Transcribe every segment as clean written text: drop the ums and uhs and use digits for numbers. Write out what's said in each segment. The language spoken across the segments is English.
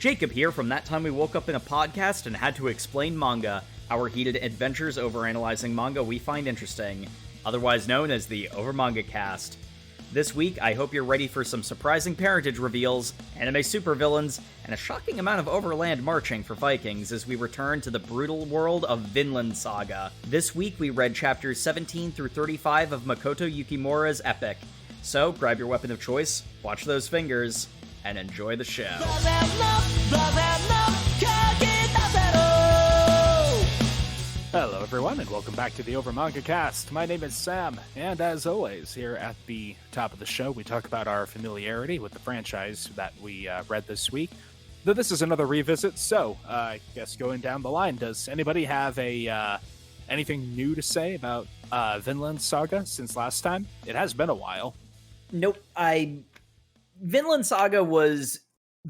Jacob here from That Time We Woke Up in a Podcast and Had to Explain Manga, our heated adventures over analyzing manga we find interesting, otherwise known as the Over Manga Cast. This week, I hope you're ready for some surprising parentage reveals, anime supervillains, and a shocking amount of overland marching for Vikings as we return to the brutal world of Vinland Saga. This week, we read chapters 17 through 35 of Makoto Yukimura's epic. So, grab your weapon of choice, watch those fingers, and enjoy the show. Hello everyone, and welcome back to the Over Manga Cast. My name is Sam, and as always, here at the top of the show, we talk about our familiarity with the franchise that we read this week. Though this is another revisit, so I guess going down the line, does anybody have anything new to say about Vinland Saga since last time? It has been a while. Nope, Vinland Saga was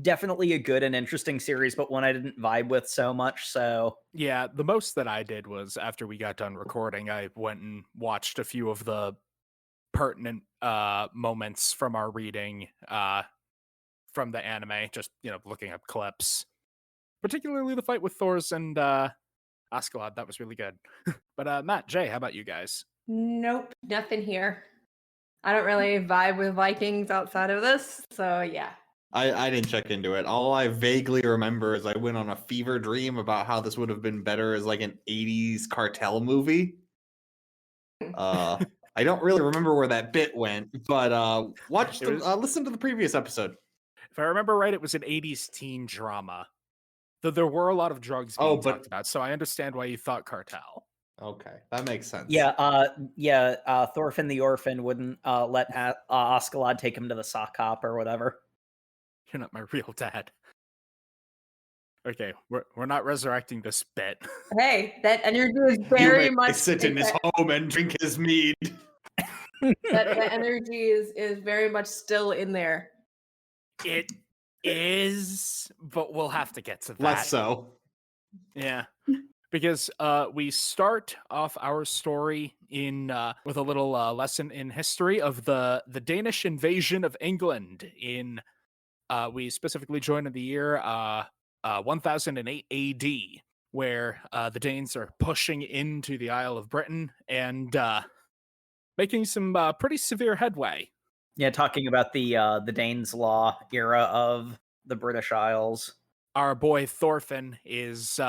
definitely a good and interesting series, but one I didn't vibe with so much, so... Yeah, the most that I did was, after we got done recording, I went and watched a few of the pertinent moments from our reading from the anime, just, looking up clips. Particularly the fight with Thor's and Askeladd, that was really good. But Matt, Jay, how about you guys? Nope, nothing here. I don't really vibe with Vikings outside of this, so yeah. I didn't check into it. All I vaguely remember is I went on a fever dream about how this would have been better as like an 80s cartel movie. I don't really remember where that bit went, but listen to the previous episode. If I remember right, it was an 80s teen drama. Though there were a lot of drugs being talked about, so I understand why you thought cartel. Okay, that makes sense. Yeah, Thorfinn the orphan wouldn't let Askeladd take him to the sock hop or whatever. You're not my real dad. Okay, we're not resurrecting this bit. Hey, that energy is very much... sit in his home and drink his mead. that energy is very much still in there. It is, but we'll have to get to that. Less so. Yeah. Because we start off our story with a little lesson in history of the Danish invasion of England. We specifically join in the year 1008 AD, where the Danes are pushing into the Isle of Britain and making some pretty severe headway. Yeah, talking about the Danes' Law era of the British Isles. Our boy Thorfinn is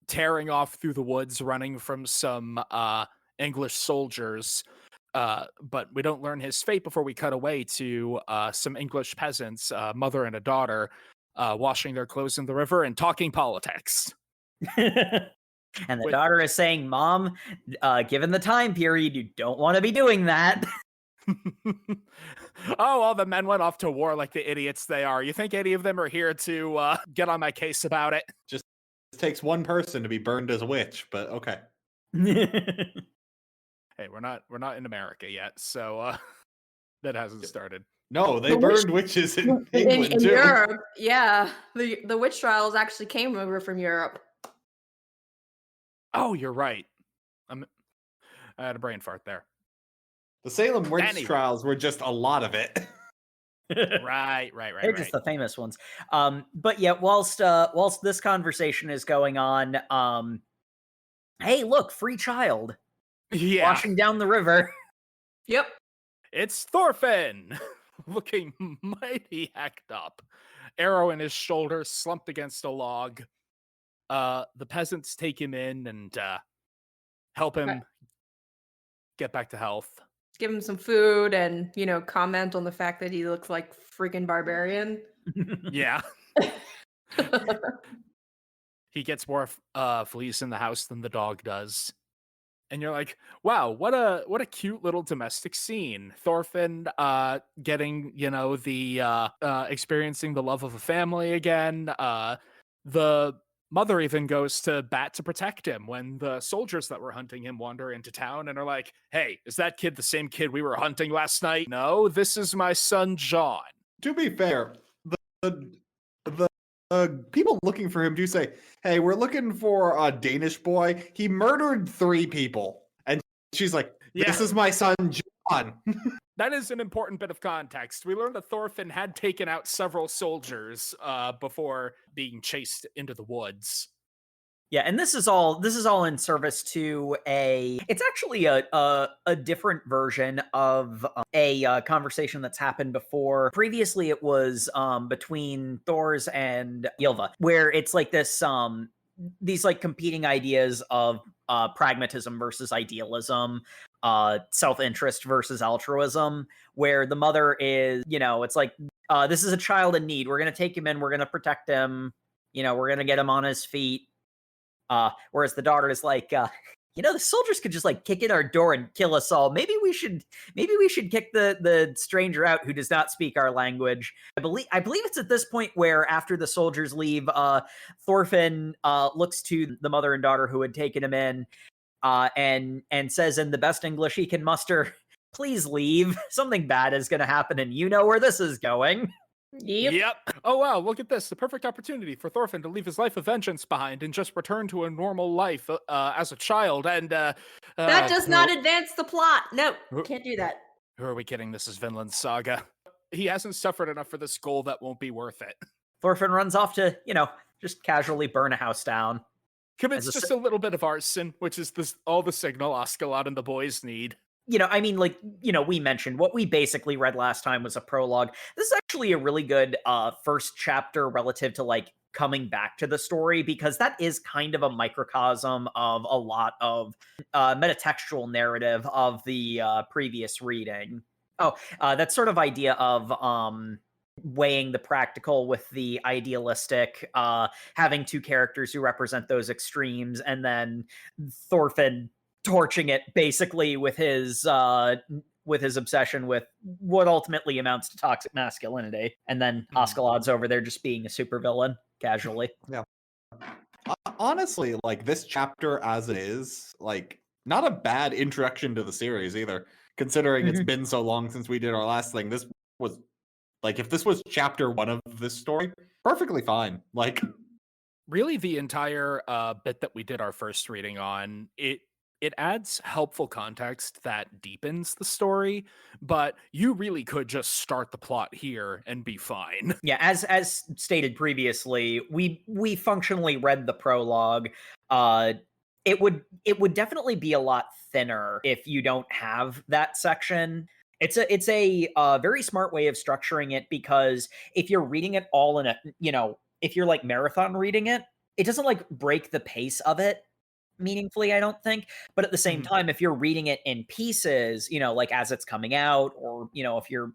tearing off through the woods, running from some English soldiers, but we don't learn his fate before we cut away to some English peasants, a mother and a daughter, washing their clothes in the river and talking politics. And the daughter is saying, "Mom, given the time period, you don't want to be doing that." Oh, all the men went off to war like the idiots they are. You think any of them are here to get on my case about it? Just takes one person to be burned as a witch, but okay. Hey, we're not in America yet, so that hasn't started. No, they burned witches in England too. Europe. Yeah, the witch trials actually came over from Europe. Oh, you're right. I had a brain fart there. The Salem witch trials were just a lot of it. Right. They're just the famous ones. But yeah, whilst this conversation is going on, hey, look, free child. Yeah. Washing down the river. Yep. It's Thorfinn, looking mighty hacked up. Arrow in his shoulder, slumped against a log. The peasants take him in and help him get back to health. Give him some food and, comment on the fact that he looks like freaking barbarian. Yeah. He gets more fleas in the house than the dog does. And you're like, wow, what a cute little domestic scene. Thorfinn getting, the experiencing the love of a family again. The mother even goes to bat to protect him when the soldiers that were hunting him wander into town and are like, hey, is that kid the same kid we were hunting last night? No, this is my son, John. To be fair, the people looking for him do say, hey, we're looking for a Danish boy. He murdered 3 people. And she's like, this is my son, on. That is an important bit of context. We learned that Thorfinn had taken out several soldiers before being chased into the woods. Yeah, and this is all in service to it's actually a different version of a conversation that's happened before. Previously it was between Thors and Ylva, where it's like this these like competing ideas of pragmatism versus idealism, self-interest versus altruism, where the mother is, it's like, this is a child in need. We're going to take him in. We're going to protect him. We're going to get him on his feet. Whereas the daughter is like, the soldiers could just like kick in our door and kill us all. Maybe we should kick the stranger out who does not speak our language. I believe it's at this point where after the soldiers leave, Thorfinn looks to the mother and daughter who had taken him in, and says in the best English he can muster, "Please leave. Something bad is going to happen, and you know where this is going." Yep. Oh, wow, look at this. The perfect opportunity for Thorfinn to leave his life of vengeance behind and just return to a normal life as a child. And that does not advance the plot. No, can't do that. Who are we kidding? This is Vinland Saga. He hasn't suffered enough for this goal that won't be worth it. Thorfinn runs off to, just casually burn a house down. Commits just a little bit of arson, which is all the signal Askeladd and the boys need. We mentioned what we basically read last time was a prologue. This is actually a really good first chapter relative to like coming back to the story, because that is kind of a microcosm of a lot of metatextual narrative of the previous reading. That sort of idea of weighing the practical with the idealistic, having two characters who represent those extremes, and then Thorfinn torching it basically with his obsession with what ultimately amounts to toxic masculinity, and then Askeladd's over there just being a supervillain casually. Yeah. Honestly, like this chapter as it is, like not a bad introduction to the series either, considering it's been so long since we did our last thing. This was like, if this was chapter 1 of this story, perfectly fine. Like, really, the entire bit that we did our first reading on, it adds helpful context that deepens the story, but you really could just start the plot here and be fine. Yeah, as stated previously, we functionally read the prologue. It would definitely be a lot thinner if you don't have that section. It's a very smart way of structuring it, because if you're reading it all in if you're like marathon reading it, it doesn't like break the pace of it meaningfully, I don't think. But at the same time, if you're reading it in pieces, like as it's coming out, or if you're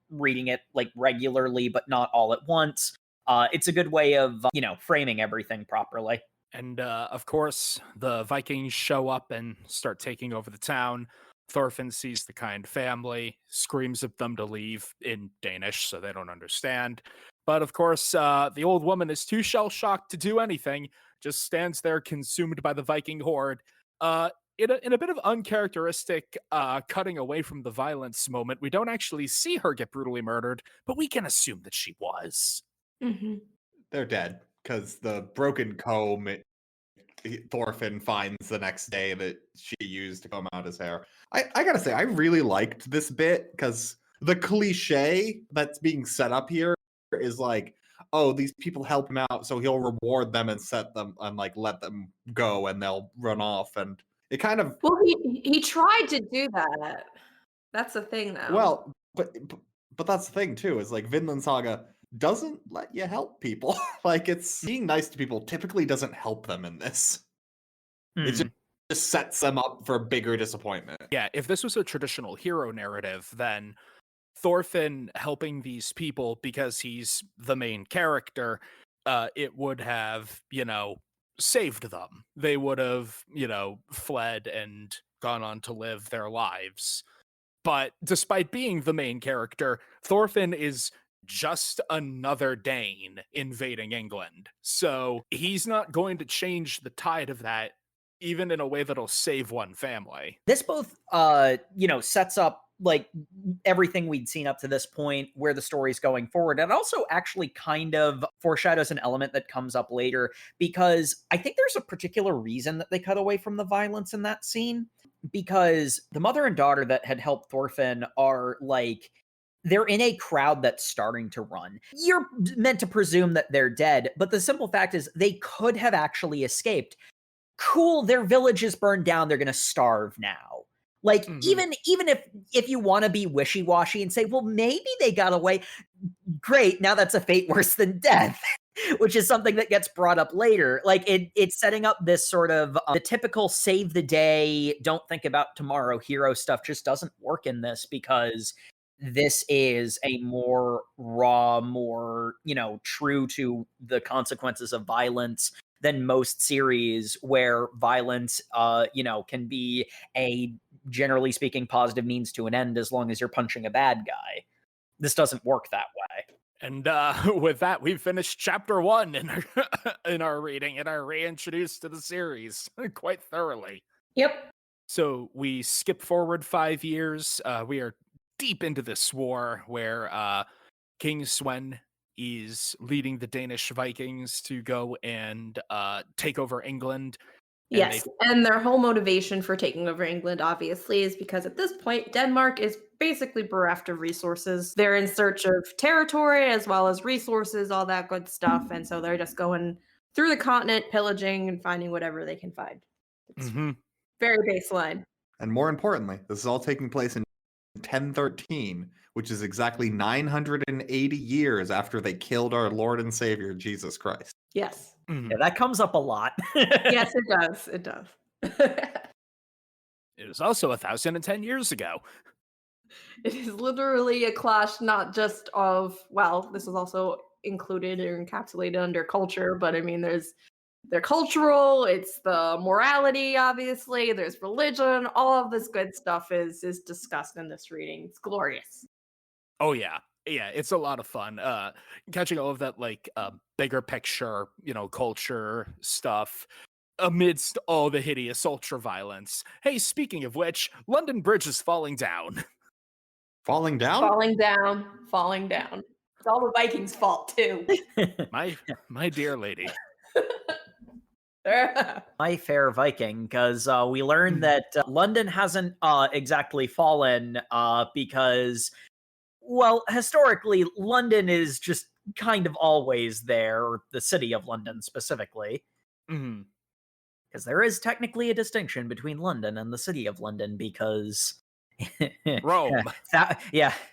reading it like regularly but not all at once, it's a good way of framing everything properly. And of course, the Vikings show up and start taking over the town. Thorfinn sees the kind family, screams at them to leave in Danish, so they don't understand. But of course, the old woman is too shell-shocked to do anything, just stands there consumed by the Viking horde. In a bit of uncharacteristic cutting away from the violence moment, we don't actually see her get brutally murdered, but we can assume that she was. They're dead, because the broken comb Thorfinn finds the next day that she used to comb out his hair. I gotta say, I really liked this bit, because the cliche that's being set up here is like, oh, these people help him out, so he'll reward them and set them and like let them go, and they'll run off. And it kind of, well, he tried to do that. That's the thing, though. Well, but that's the thing too, is like Vinland Saga doesn't let you help people. Like, it's being nice to people typically doesn't help them in this. It just sets them up for bigger disappointment. Yeah, if this was a traditional hero narrative, then Thorfinn helping these people because he's the main character, it would have, saved them. They would have, fled and gone on to live their lives. But despite being the main character, Thorfinn is just another Dane invading England. So he's not going to change the tide of that, even in a way that'll save one family. This both, sets up like everything we'd seen up to this point, where the story's going forward. And also actually kind of foreshadows an element that comes up later, because I think there's a particular reason that they cut away from the violence in that scene. because the mother and daughter that had helped Thorfinn are like, they're in a crowd that's starting to run. You're meant to presume that they're dead, but the simple fact is they could have actually escaped. Cool, their village is burned down, they're going to starve now. Like, even if you want to be wishy-washy and say, well, maybe they got away, great, now that's a fate worse than death. Which is something that gets brought up later. Like, it's setting up this sort of the typical save the day, don't think about tomorrow hero stuff just doesn't work in this, because this is a more raw, more, true to the consequences of violence than most series where violence, can be a, generally speaking, positive means to an end as long as you're punching a bad guy. This doesn't work that way. And with that, we've finished chapter 1 in our reading, and are reintroduced to the series quite thoroughly. Yep. So we skip forward 5 years. We are deep into this war where King Sven is leading the Danish Vikings to go and take over England. Yes, and their whole motivation for taking over England, obviously, is because at this point, Denmark is basically bereft of resources. They're in search of territory as well as resources, all that good stuff. And so they're just going through the continent, pillaging and finding whatever they can find. It's very baseline. And more importantly, this is all taking place in 1013, which is exactly 980 years after they killed our Lord and Savior, Jesus Christ. Yes. Yeah, that comes up a lot. Yes, it does. It does. It was also 1,010 years ago. It is literally a clash, not just of, well, this is also included or encapsulated under culture, but I mean, they're cultural, it's the morality, obviously, there's religion, all of this good stuff is discussed in this reading. It's glorious. Oh, yeah. Yeah, it's a lot of fun. Catching all of that, bigger picture, culture stuff amidst all the hideous ultra violence. Hey, speaking of which, London Bridge is falling down. Falling down? Falling down. It's all the Vikings' fault, too. My dear lady. My fair Viking, because we learned that London hasn't exactly fallen because, well, historically, London is just kind of always there, or the city of London specifically. Because there is technically a distinction between London and the city of London, because Rome.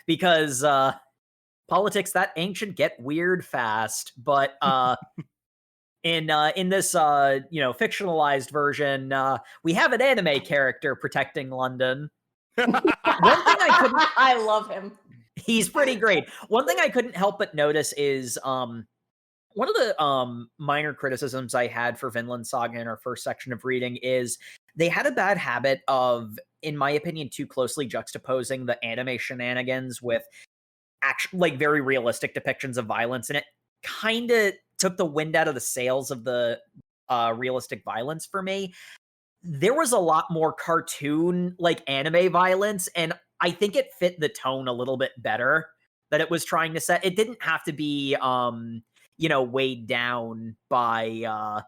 Because politics that ancient get weird fast. But in this fictionalized version, we have an anime character protecting London. One thing I love him. He's pretty great. One thing I couldn't help but notice is one of the minor criticisms I had for Vinland Saga in our first section of reading is they had a bad habit of, in my opinion, too closely juxtaposing the anime shenanigans with very realistic depictions of violence, and it kind of took the wind out of the sails of the realistic violence for me. There was a lot more cartoon, anime violence, and I think it fit the tone a little bit better that it was trying to set. It didn't have to be, weighed down by,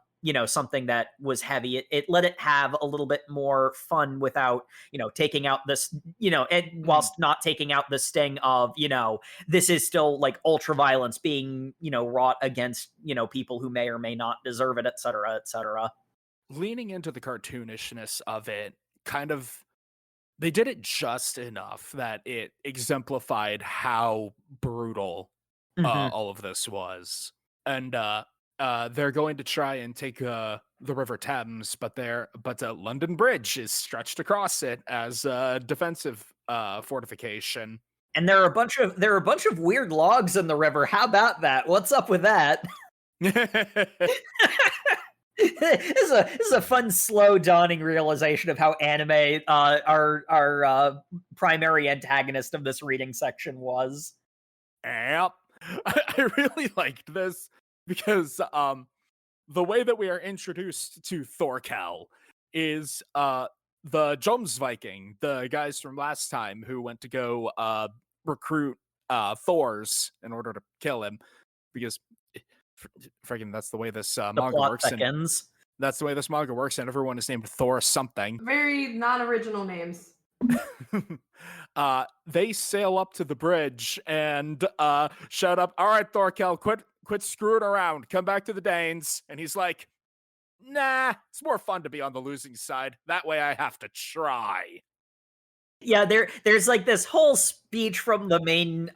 something that was heavy. It let it have a little bit more fun without, taking out this, and whilst not taking out the sting of, this is still ultra violence being, wrought against, people who may or may not deserve it, et cetera, et cetera. Leaning into the cartoonishness of it, they did it just enough that it exemplified how brutal all of this was. And they're going to try and take the River Thames, but London Bridge is stretched across it as a defensive fortification. And there are a bunch of weird logs in the river. How about that? What's up with that? This is a fun, slow dawning realization of how anime our primary antagonist of this reading section was. Yep. I really liked this because the way that we are introduced to Thorkell is the Jomsviking, the guys from last time who went to go recruit Thors in order to kill him, because freaking that's the way this manga works. That's the way this manga works, and everyone is named Thor something. Very non-original names. They sail up to the bridge and shout up, "All right, Thorkell, quit screwing around. Come back to the Danes." And he's like, "Nah, it's more fun to be on the losing side. That way I have to try." Yeah, there's like this whole speech from the main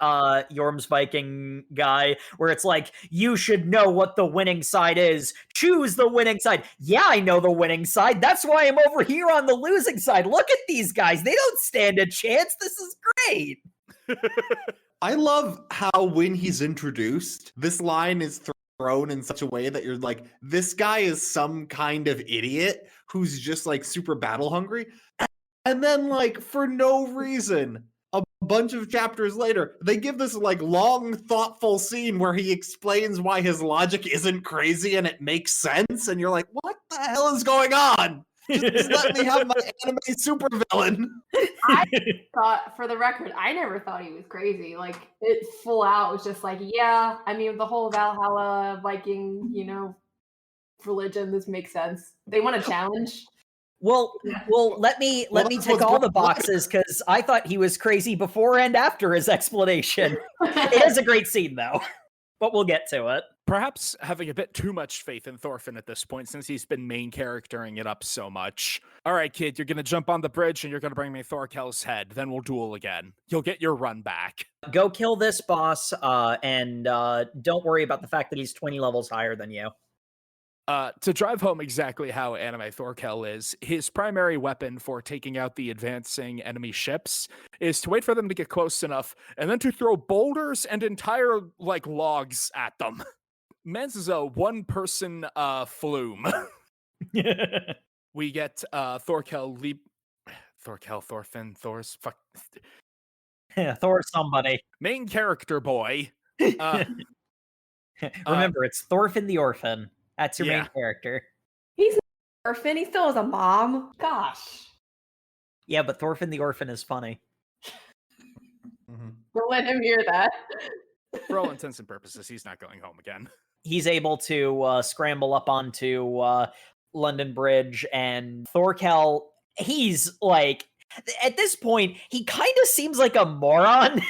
Yorm's Viking guy where it's like, you should know what the winning side is. Choose the winning side. Yeah, I know the winning side. That's why I'm over here on the losing side. Look at these guys. They don't stand a chance. This is great. I love how when he's introduced, this line is thrown in such a way that you're like, this guy is some kind of idiot who's just like super battle hungry. And then, like, for no reason, a bunch of chapters later, they give this, like, long, thoughtful scene where he explains why his logic isn't crazy and it makes sense. And you're like, what the hell is going on? Just let me have my anime supervillain. I thought, for the record, I never thought he was crazy. Like, it full out was just like, yeah, I mean, the whole Valhalla Viking, religion, this makes sense. They want a challenge. Well, let me tick all the boxes because I thought he was crazy before and after his explanation. It is a great scene, though, but we'll get to it. Perhaps having a bit too much faith in Thorfinn at this point, since he's been main charactering it up so much. All right, kid, you're going to jump on the bridge and you're going to bring me Thorkell's head. Then we'll duel again. You'll get your run back. Go kill this boss, and don't worry about the fact that he's 20 levels higher than you. To drive home exactly how anime Thorkell is, his primary weapon for taking out the advancing enemy ships is to wait for them to get close enough and then to throw boulders and entire, logs at them. Man's is a one-person flume. We get Thorkell Thorfinn, Thor's fuck. Thor somebody. Main character boy. Remember, it's Thorfinn the Orphan. That's your main character. He's not Thorfinn. He still has a mom. Gosh. Yeah, but Thorfinn the Orphan is funny. Don't let him hear that. For all intents and purposes, he's not going home again. He's able to scramble up onto London Bridge, and Thorkell, he's like, at this point, he kind of seems like a moron.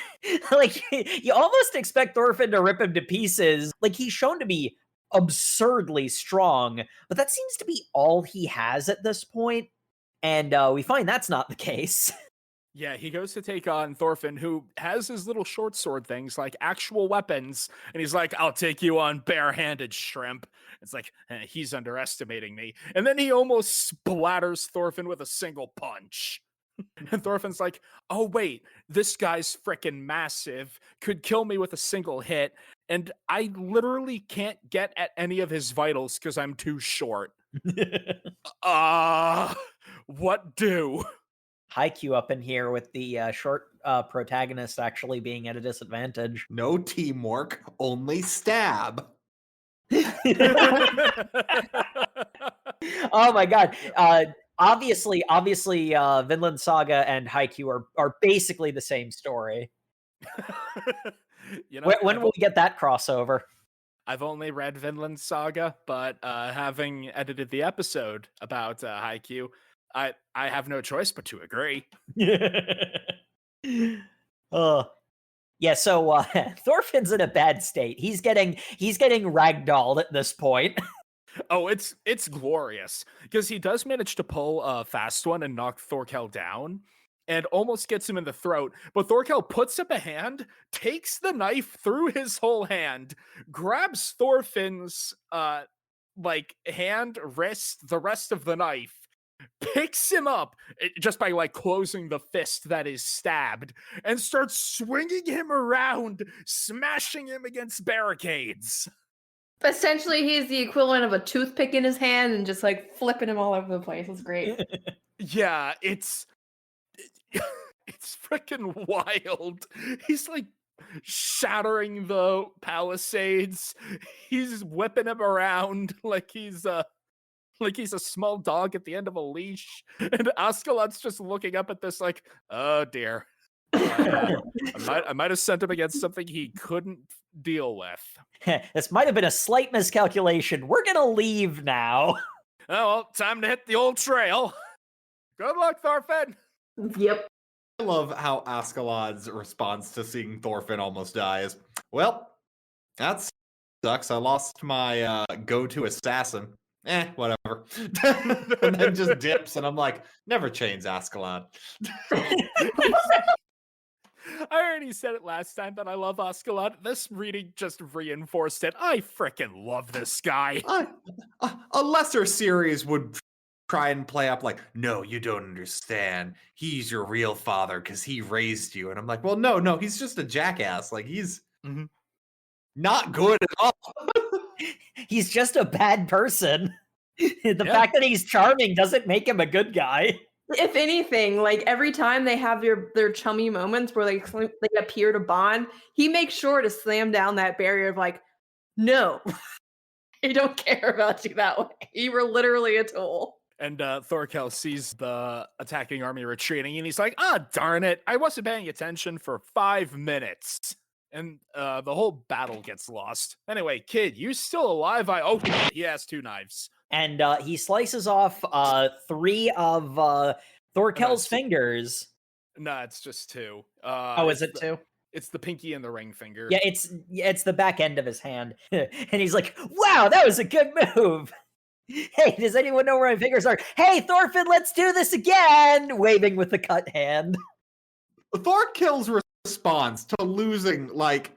Like, you almost expect Thorfinn to rip him to pieces. Like, he's shown to be absurdly strong, but that seems to be all he has at this point, and we find that's not the case. Yeah, he goes to take on Thorfinn, who has his little short sword things, like actual weapons, and he's like, "I'll take you on barehanded, shrimp." It's like, he's underestimating me. And then he almost splatters Thorfinn with a single punch. And Thorfinn's like, "Oh wait, this guy's freaking massive, could kill me with a single hit, and I literally can't get at any of his vitals because I'm too short." What do? Haikyuu up in here with the short protagonist actually being at a disadvantage. No teamwork, only stab. Oh my god. Obviously, Vinland Saga and Haikyuu are basically the same story. When will we get that crossover? I've only read Vinland Saga, but having edited the episode about Haikyuu, I have no choice but to agree. Yeah, so Thorfinn's in a bad state. He's getting ragdolled at this point. Oh, it's glorious, because he does manage to pull a fast one and knock Thorkell down and almost gets him in the throat, but Thorkell puts up a hand, takes the knife through his whole hand, grabs Thorfinn's hand, wrist, the rest of the knife, picks him up just by closing the fist that is stabbed, and starts swinging him around, smashing him against barricades. Essentially, he's the equivalent of a toothpick in his hand and just flipping him all over the place. It's great. Yeah, it's freaking wild. He's shattering the palisades. He's whipping him around like he's a small dog at the end of a leash. And Askeladd's just looking up at this oh dear. I might have sent him against something he couldn't deal with. This might have been a slight miscalculation. We're gonna leave now. Oh, well, time to hit the old trail. Good luck, Thorfinn. Yep. I love how Askeladd's response to seeing Thorfinn almost die is, well, that sucks. I lost my go-to assassin. Whatever. And then just dips, and I'm like, never change Askeladd. I already said it last time, but I love Askeladd. This reading just reinforced it. I frickin' love this guy. A lesser series would try and play up like, no, you don't understand. He's your real father because he raised you. And I'm like, well, no, he's just a jackass. Like, he's not good at all. He's just a bad person. The fact that he's charming doesn't make him a good guy. If anything, like every time they have their chummy moments where they appear to bond, he makes sure to slam down that barrier of like, no, I don't care about you that way. You were literally a tool. And Thorkell sees the attacking army retreating, and he's like, darn it, I wasn't paying attention for 5 minutes. And the whole battle gets lost. Anyway, kid, you still alive? He has 2 knives. And he slices off 3 of Thorkell's fingers. No, it's just 2. Is it 2? It's the pinky and the ring finger. Yeah, it's the back end of his hand. And he's like, wow, that was a good move. Hey, does anyone know where my fingers are? Hey, Thorfinn, let's do this again! Waving with the cut hand. Thorkell's response to losing, like,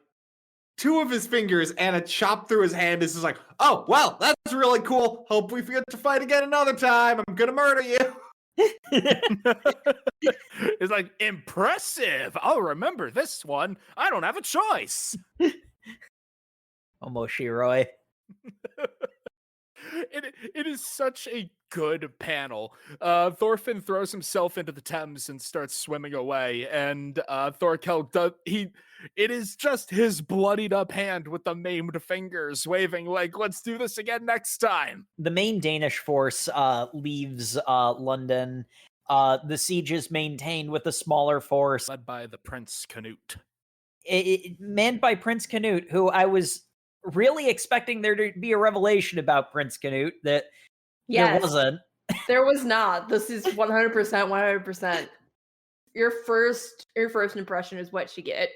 2 of his fingers and a chop through his hand is just like, oh, well, that's really cool. Hope we get to fight again another time. I'm gonna murder you. It's like, impressive. I'll remember this one. I don't have a choice. Almost Shiroi. It is such a good panel. Thorfinn throws himself into the Thames and starts swimming away, and Thorkell it is just his bloodied up hand with the maimed fingers waving like, let's do this again next time. The main Danish force leaves London. The siege is maintained with a smaller force led by the Prince Canute. Manned by Prince Canute, who I was really expecting there to be a revelation about Prince Canute that there wasn't. There was not. This is 100%. Your first impression is what you get.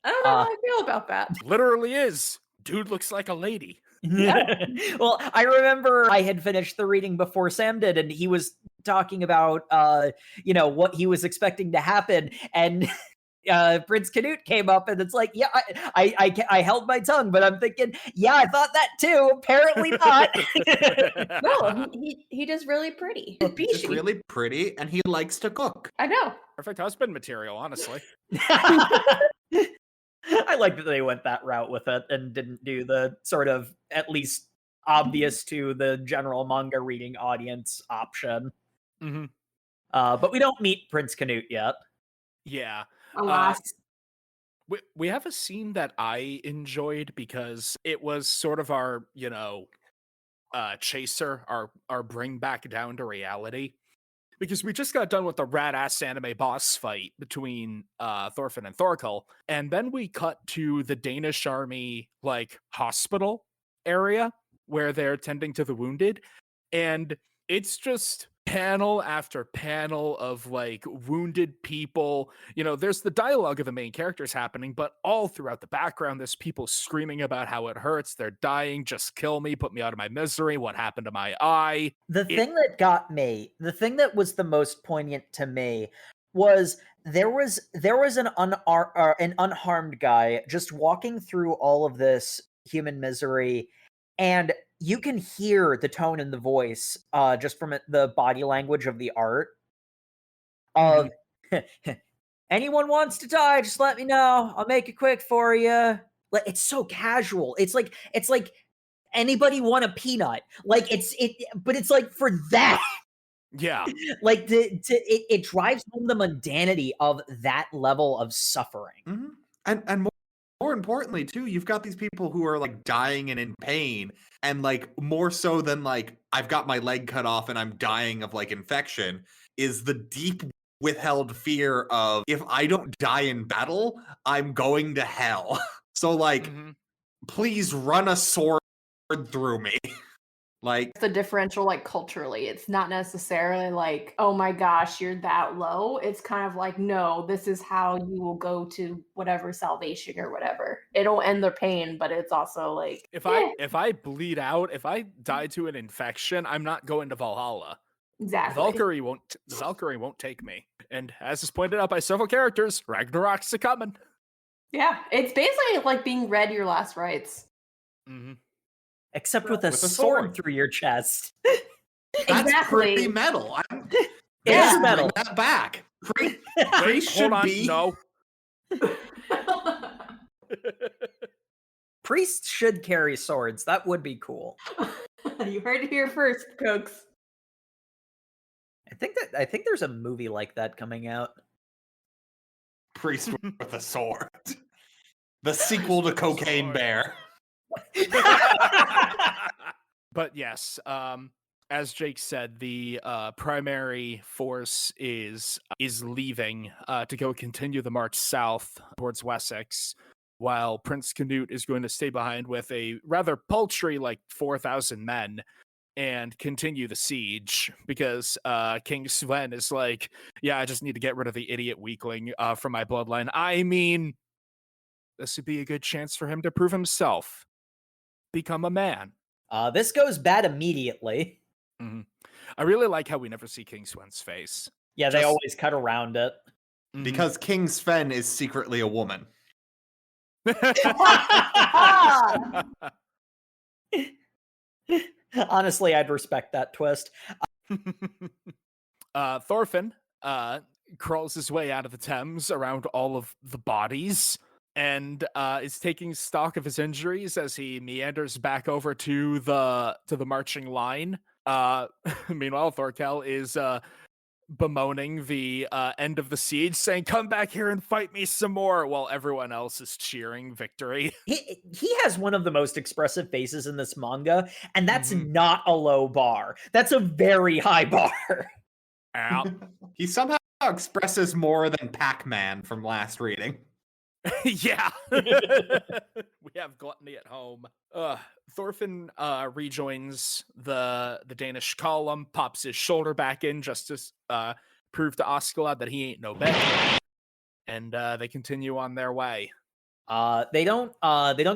I don't know how I feel about that. Literally is. Dude looks like a lady. Yeah. Well, I remember I had finished the reading before Sam did, and he was talking about what he was expecting to happen, and Prince Canute came up, and it's like, yeah, I held my tongue, but I'm thinking, yeah, I thought that too. Apparently not. No, he does really pretty. He's really pretty, and he likes to cook. I know. Perfect husband material, honestly. I like that they went that route with it and didn't do the sort of at least obvious to the general manga reading audience option. Mm-hmm. But we don't meet Prince Canute yet. Yeah. Alas. We have a scene that I enjoyed because it was sort of our, chaser, our bring back down to reality. Because we just got done with the rad-ass anime boss fight between Thorfinn and Thorkell, and then we cut to the Danish army, hospital area where they're tending to the wounded, and it's just panel after panel of wounded people. There's the dialogue of the main characters happening, but all throughout the background there's people screaming about how it hurts, they're dying, just kill me, put me out of my misery, what happened to my eye. The thing that got me, the thing that was the most poignant to me was there was an unharmed guy just walking through all of this human misery, and you can hear the tone in the voice just from the body language of the art of anyone wants to die, just let me know, I'll make it quick for you. Like, it's so casual. It's like anybody want a peanut, but it's like for that. Yeah. It drives home the mundanity of that level of suffering. Mm-hmm. And more importantly, too, you've got these people who are dying and in pain, and more so than I've got my leg cut off and I'm dying of infection, is the deep withheld fear of, if I don't die in battle, I'm going to hell. So please run a sword through me. Like, the differential, like, culturally. It's not necessarily like, oh my gosh, you're that low. It's kind of like, no, this is how you will go to whatever salvation or whatever. It'll end their pain, but it's also like, If I bleed out, if I die to an infection, I'm not going to Valhalla. exactly. The Valkyrie won't take me. And as is pointed out by several characters, Ragnarok's a coming. Yeah, it's basically like being read your last rites. Mm-hmm. Except with a With a sword sword. through your chest. that's Exactly. pretty metal. It Yeah. is metal. Bring that back. Wait, Priest hold should on. be. No. Priests should carry swords. That would be cool. You heard it here first, folks. I think there's a movie like that coming out. Priest with a sword. The sequel to Cocaine Sword. Bear. But yes, as Jake said, the primary force is leaving to go continue the march south towards Wessex, while Prince Canute is going to stay behind with a rather paltry, like 4,000 men, and continue the siege because King Sven is like, yeah, I just need to get rid of the idiot weakling from my bloodline. I mean, this would be a good chance for him to prove himself, become a man. This goes bad immediately. Mm-hmm. I really like how we never see King Sven's face. Yeah, they Just- always cut around it. Mhm. Because King Sven is secretly a woman. Honestly, I'd respect that twist. Thorfinn crawls his way out of the Thames around all of the bodies and is taking stock of his injuries as he meanders back over to the marching line. Meanwhile, Thorkell is bemoaning the end of the siege, saying, "Come back here and fight me some more," while everyone else is cheering victory. He has one of the most expressive faces in this manga, and that's Mhm. not a low bar. That's a very high bar. Ow. He somehow expresses more than Pac-Man from last reading. Yeah. We have gluttony at home. Thorfinn rejoins the Danish column, pops his shoulder back in just to prove to Askeladd that he ain't no better. And they continue on their way. They don't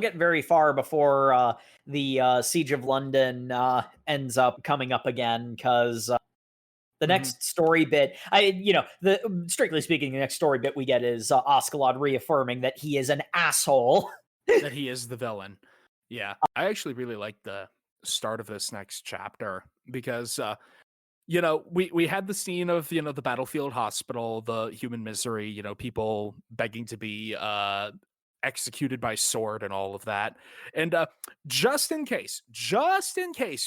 get very far before the siege of London ends up coming up again, because the next story bit, strictly speaking, the next story bit we get is Askeladd reaffirming that he is an asshole. That he is the villain. Yeah. I actually really like the start of this next chapter because we had the scene of the battlefield hospital, the human misery, people begging to be executed by sword and all of that. And just in case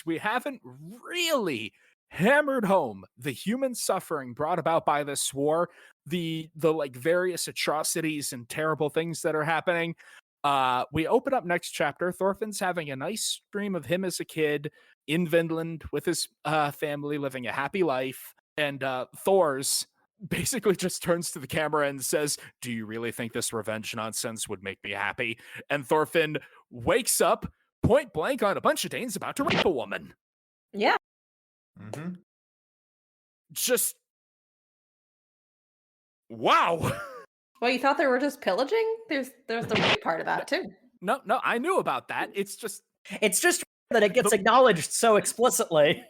we haven't really hammered home the human suffering brought about by this war, the like various atrocities and terrible things that are happening, we open up next chapter. Thorfinn's having a nice dream of him as a kid in Vinland with his family, living a happy life. And Thor's basically just turns to the camera and says, "Do you really think this revenge nonsense would make me happy?" And Thorfinn wakes up point blank on a bunch of Danes about to rape a woman. Yeah. Mm-hmm. Just wow. Well, you thought they were just pillaging? There's the rape part of that too. No, I knew about that. It's just that it gets acknowledged so explicitly.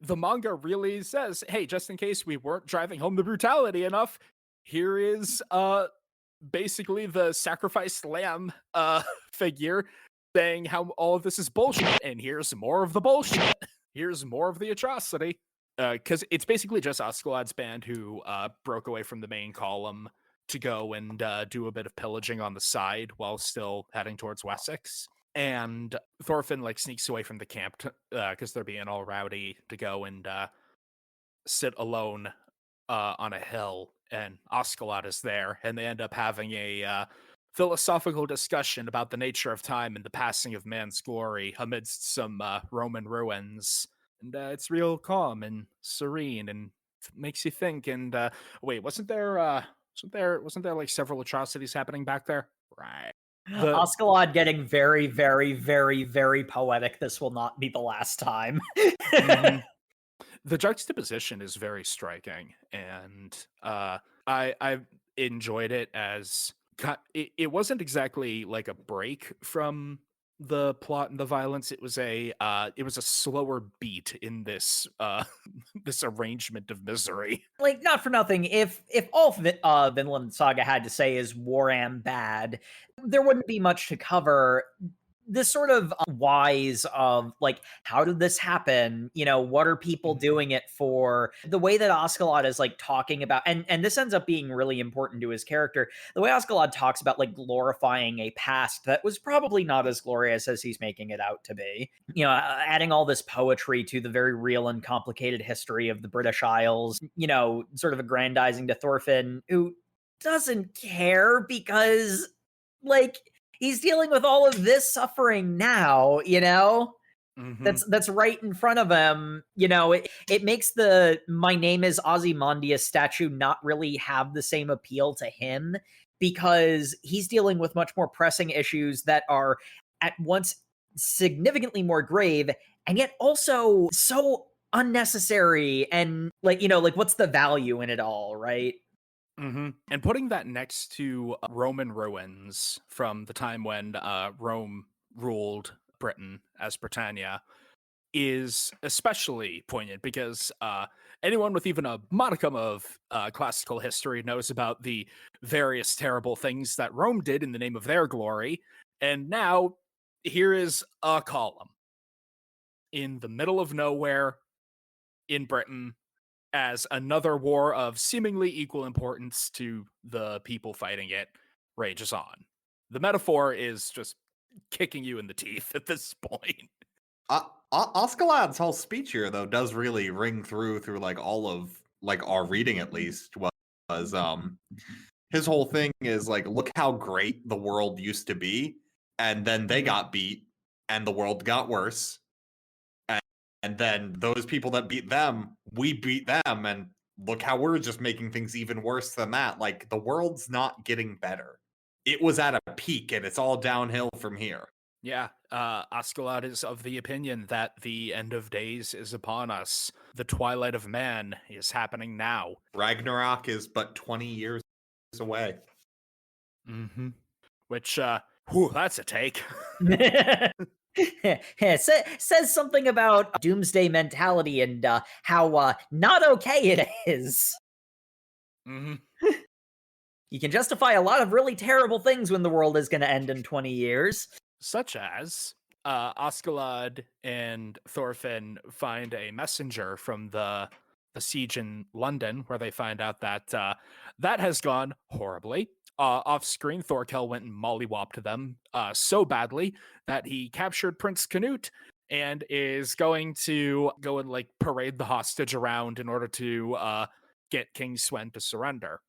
The manga really says, hey, just in case we weren't driving home the brutality enough, here is basically the sacrificed lamb figure saying how all of this is bullshit, and here's more of the bullshit. Here's more of the atrocity. Because it's basically just Askeladd's band who broke away from the main column to go and do a bit of pillaging on the side while still heading towards Wessex. And Thorfinn sneaks away from the camp because they're being all rowdy to go and sit alone on a hill. And Askeladd is there, and they end up having a philosophical discussion about the nature of time and the passing of man's glory amidst some Roman ruins. And it's real calm and serene and makes you think. And wait, wasn't there several atrocities happening back there? Right. Askeladd getting very, very, very, very poetic. This will not be the last time. Mhm. The juxtaposition is very striking, and I enjoyed it as it wasn't exactly like a break from the plot and the violence. It was a slower beat in this this arrangement of misery. Like, not for nothing, if all Vinland Saga had to say is war am bad, there wouldn't be much to cover. This sort of whys of, like, how did this happen? You know, what are people doing it for? The way that Askeladd is, like, talking about, and this ends up being really important to his character, the way Askeladd talks about, like, glorifying a past that was probably not as glorious as he's making it out to be. You know, adding all this poetry to the very real and complicated history of the British Isles, you know, sort of aggrandizing to Thorfinn, who doesn't care because, like, he's dealing with all of this suffering now, you know? That's right in front of him. You know, it makes the "My name is Ozymandias" statue not really have the same appeal to him, because he's dealing with much more pressing issues that are at once significantly more grave and yet also so unnecessary, and, like, you know, like, what's the value in it all, right? And putting that next to Roman ruins from the time when Rome ruled Britain as Britannia is especially poignant, because anyone with even a modicum of classical history knows about the various terrible things that Rome did in the name of their glory. And now here is a column in the middle of nowhere in Britain as another war of seemingly equal importance to the people fighting it rages on. The metaphor is just kicking you in the teeth at this point. Askeladd's whole speech here, though, does really ring through like all of like our reading, at least, was his whole thing is like, look how great the world used to be, and then they got beat, and the world got worse, and then those people that beat them, we beat them, and look how we're just making things even worse than that. Like, the world's not getting better. It was at a peak, and it's all downhill from here. Yeah, Askeladd is of the opinion that the end of days is upon us. The twilight of man is happening now. Ragnarok is but 20 years away. Which, that's a take. Says something about doomsday mentality and how not okay it is. You can justify a lot of really terrible things when the world is going to end in 20 years. Such as Askeladd and Thorfinn find a messenger from the siege in London, where they find out that that has gone horribly. Off screen, Thorkell went and mollywopped them so badly that he captured Prince Canute and is going to go and like parade the hostage around in order to get King Swen to surrender.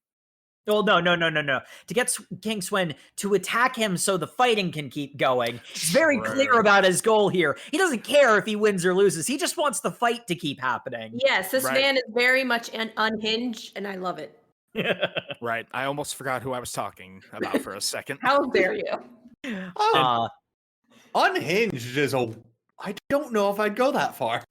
Well, no. To get King Swen to attack him so the fighting can keep going. He's very clear about his goal here. He doesn't care if he wins or loses. He just wants the fight to keep happening. Yes, this man is very much unhinged, and I love it. Right. I almost forgot who I was talking about for a second. How dare you? Unhinged is I don't know if I'd go that far.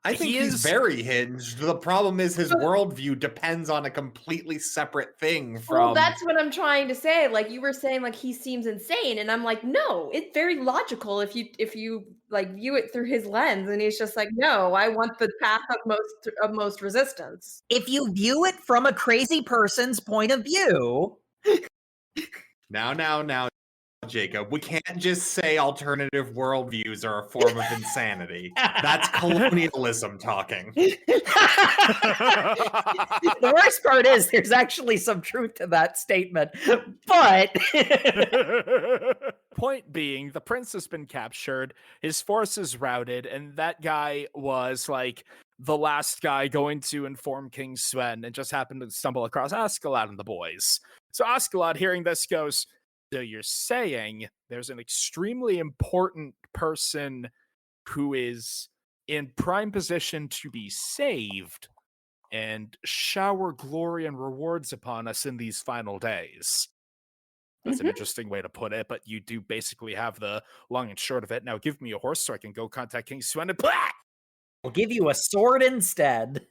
I think he's very hinged. The problem is his worldview depends on a completely separate thing from... Well, that's what I'm trying to say. Like, you were saying, like, he seems insane, and I'm like, no, it's very logical if you like view it through his lens, and he's just like, no, I want the path of most resistance. If you view it from a crazy person's point of view. Now, Jacob, we can't just say alternative worldviews are a form of insanity. That's colonialism talking. The worst part is there's actually some truth to that statement, but... Point being, the prince has been captured, his forces routed, and that guy was like the last guy going to inform King Sven and just happened to stumble across Askeladd and the boys. So Askeladd, hearing this, goes, so you're saying there's an extremely important person who is in prime position to be saved and shower glory and rewards upon us in these final days. That's an interesting way to put it, but you do basically have the long and short of it. Now give me a horse so I can go contact King Sven and blah! We'll give you a sword instead.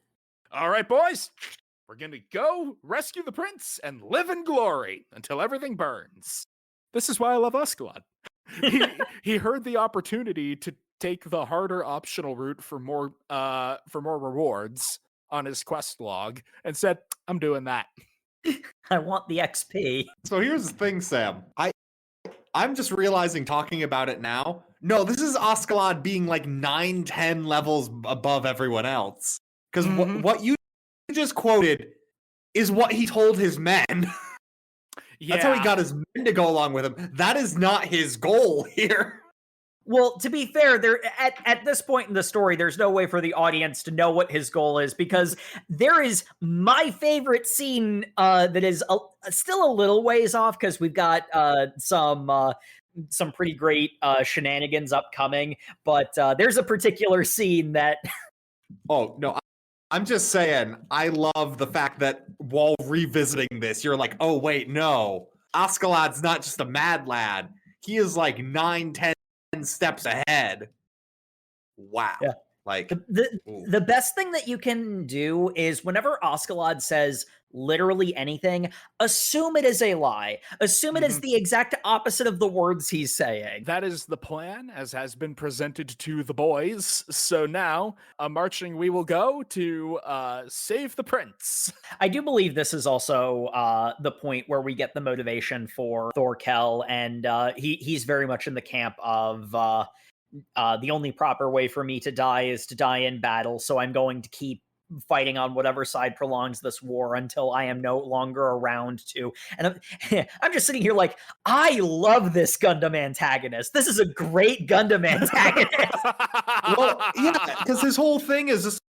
All right, boys, we're going to go rescue the prince and live in glory until everything burns. This is why I love Askeladd. He heard the opportunity to take the harder optional route for more rewards on his quest log and said, I'm doing that. I want the XP. So here's the thing, Sam. I'm just realizing talking about it now. No, this is Askeladd being like 9-10 levels above everyone else. Because what you just quoted is what he told his men. That's how he got his men to go along with him. That is not his goal here. Well, to be fair, there at this point in the story, there's no way for the audience to know what his goal is, because there is my favorite scene that is still a little ways off, because we've got some pretty great shenanigans upcoming, but there's a particular scene that... Oh, no, I'm just saying, I love the fact that while revisiting this, you're like, oh, wait, no. Askeladd's not just a mad lad. He is like 9-10 steps ahead. Wow. Yeah. Like the best thing that you can do is whenever Askeladd says literally anything, assume it is a lie. Assume it is the exact opposite of the words he's saying. That is the plan, as has been presented to the boys. So now, marching we will go to save the prince. I do believe this is also the point where we get the motivation for Thorkell, and he's very much in the camp of the only proper way for me to die is to die in battle, so I'm going to keep fighting on whatever side prolongs this war until I am no longer around to. And I'm just sitting here like, I love this Gundam antagonist. This is a great Gundam antagonist. Well, yeah, because his whole thing is just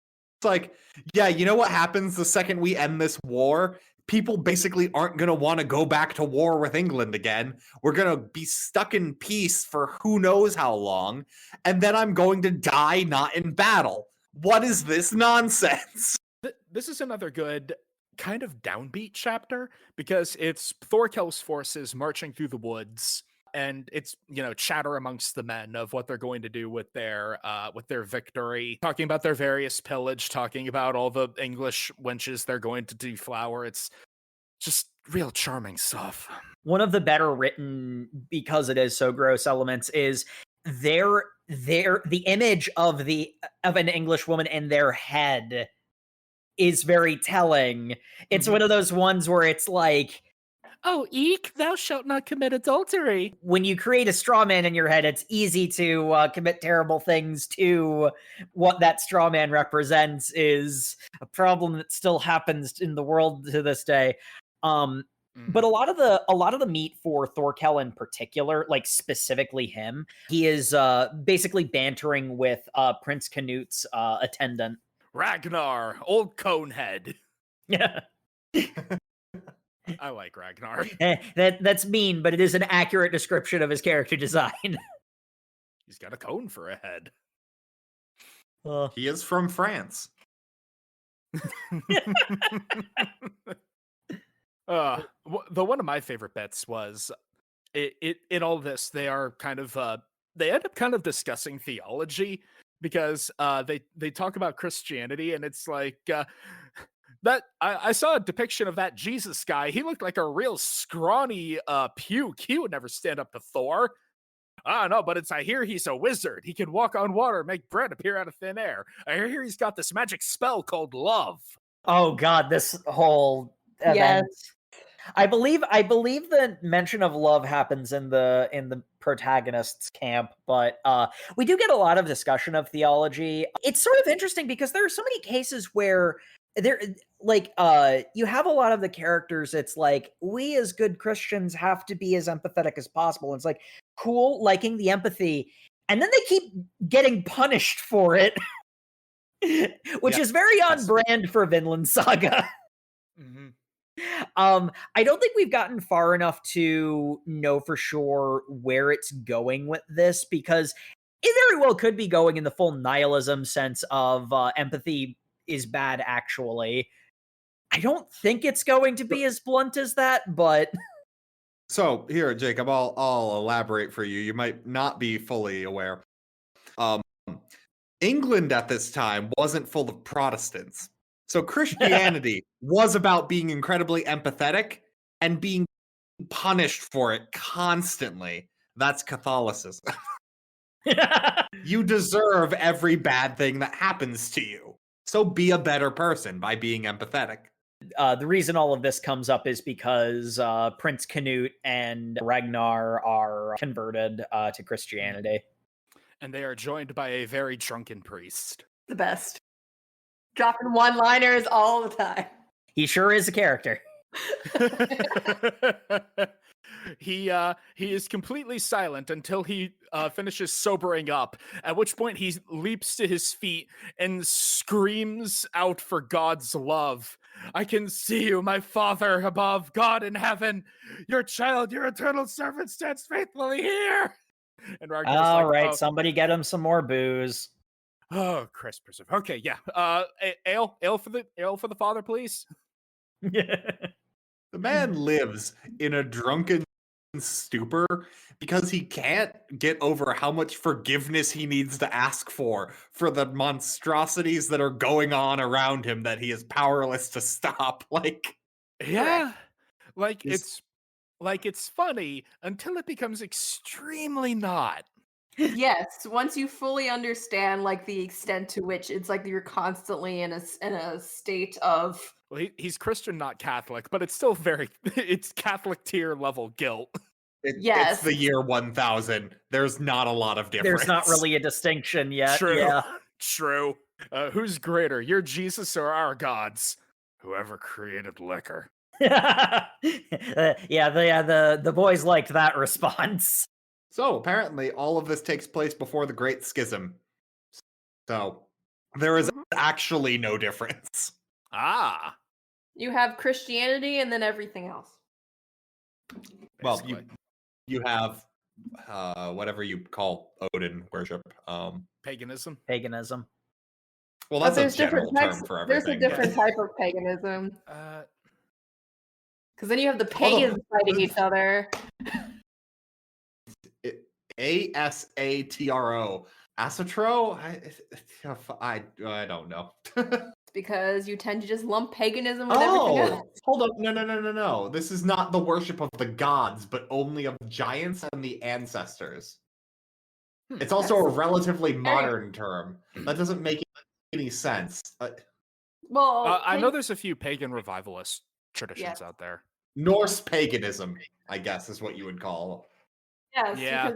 like, yeah, you know what happens the second we end this war? People basically aren't going to want to go back to war with England again. We're going to be stuck in peace for who knows how long. And then I'm going to die not in battle. What is this nonsense? This is another good kind of downbeat chapter, because it's Thorkell's forces marching through the woods, and it's, chatter amongst the men of what they're going to do with their victory, talking about their various pillage, talking about all the English wenches they're going to deflower. It's just real charming stuff. One of the better written, because it is so gross, elements is the image of an English woman in their head is very telling. It's one of those ones where it's like, oh, eek, thou shalt not commit adultery. When you create a straw man in your head, it's easy to commit terrible things to what that straw man represents is a problem that still happens in the world to this day. But a lot of the meat for Thorkell in particular, like specifically him, he is basically bantering with Prince Canute's attendant. Ragnar, old conehead. Yeah. I like Ragnar. That's mean, but it is an accurate description of his character design. He's got a cone for a head. He is from France. One of my favorite bits was in all this, they are kind of they end up kind of discussing theology, because they talk about Christianity, and it's like that I saw a depiction of that Jesus guy. He looked like a real scrawny puke. He would never stand up to Thor. I don't know, but I hear he's a wizard. He can walk on water, make bread appear out of thin air. I hear he's got this magic spell called love. Oh God, this whole event. Yes. I believe the mention of love happens in the protagonist's camp, but we do get a lot of discussion of theology. It's sort of interesting because there are so many cases where you have a lot of the characters. It's like, we as good Christians have to be as empathetic as possible. And it's like, cool, liking the empathy, and then they keep getting punished for it, which is very on brand for Vinland Saga. Mm-hmm. I don't think we've gotten far enough to know for sure where it's going with this, because it very well could be going in the full nihilism sense of empathy is bad, actually. I don't think it's going to be as blunt as that, but... So here, Jacob, I'll elaborate for you. You might not be fully aware. England at this time wasn't full of Protestants. So Christianity was about being incredibly empathetic and being punished for it constantly. That's Catholicism. You deserve every bad thing that happens to you. So be a better person by being empathetic. The reason all of this comes up is because Prince Canute and Ragnar are converted to Christianity. And they are joined by a very drunken priest. The best. Dropping one-liners all the time. He sure is a character. He is completely silent until he finishes sobering up, at which point he leaps to his feet and screams out for God's love. I can see you, my Father above, God in heaven. Your child, your eternal servant stands faithfully here. And Ragnar's All like, right, oh, somebody get him some more booze. oh, Christ preserve. Okay, yeah. Ale for the father, please. The man lives in a drunken stupor because he can't get over how much forgiveness he needs to ask for the monstrosities that are going on around him that he is powerless to stop. Like, Yeah. Like He's- it's funny until it becomes extremely not. Yes, once you fully understand like the extent to which it's like you're constantly in a state of Well, he's Christian, not Catholic, but it's still it's Catholic tier level guilt. Yes. It's the year 1000. There's not a lot of difference. There's not really a distinction yet. True. Yeah. True. Who's greater, your Jesus or our gods? Whoever created liquor. The boys liked that response. So apparently all of this takes place before the Great Schism. So there is actually no difference. Ah. you have Christianity and then everything else. Well, Basically. you have whatever you call Odin worship. Paganism. Paganism. Well, But that's there's a general different term types. for There's everything. a different type of paganism. Because then you have the Hold on. pagans fighting each other. ASATRO. Asatro? I don't know. Because you tend to just lump paganism with everything else. Hold up. No. This is not the worship of the gods, but only of giants and the ancestors. It's also a relatively modern term. That doesn't make any sense. Well, I know there's a few pagan revivalist traditions out there. Norse paganism, I guess, is what you would call. yes, Yeah.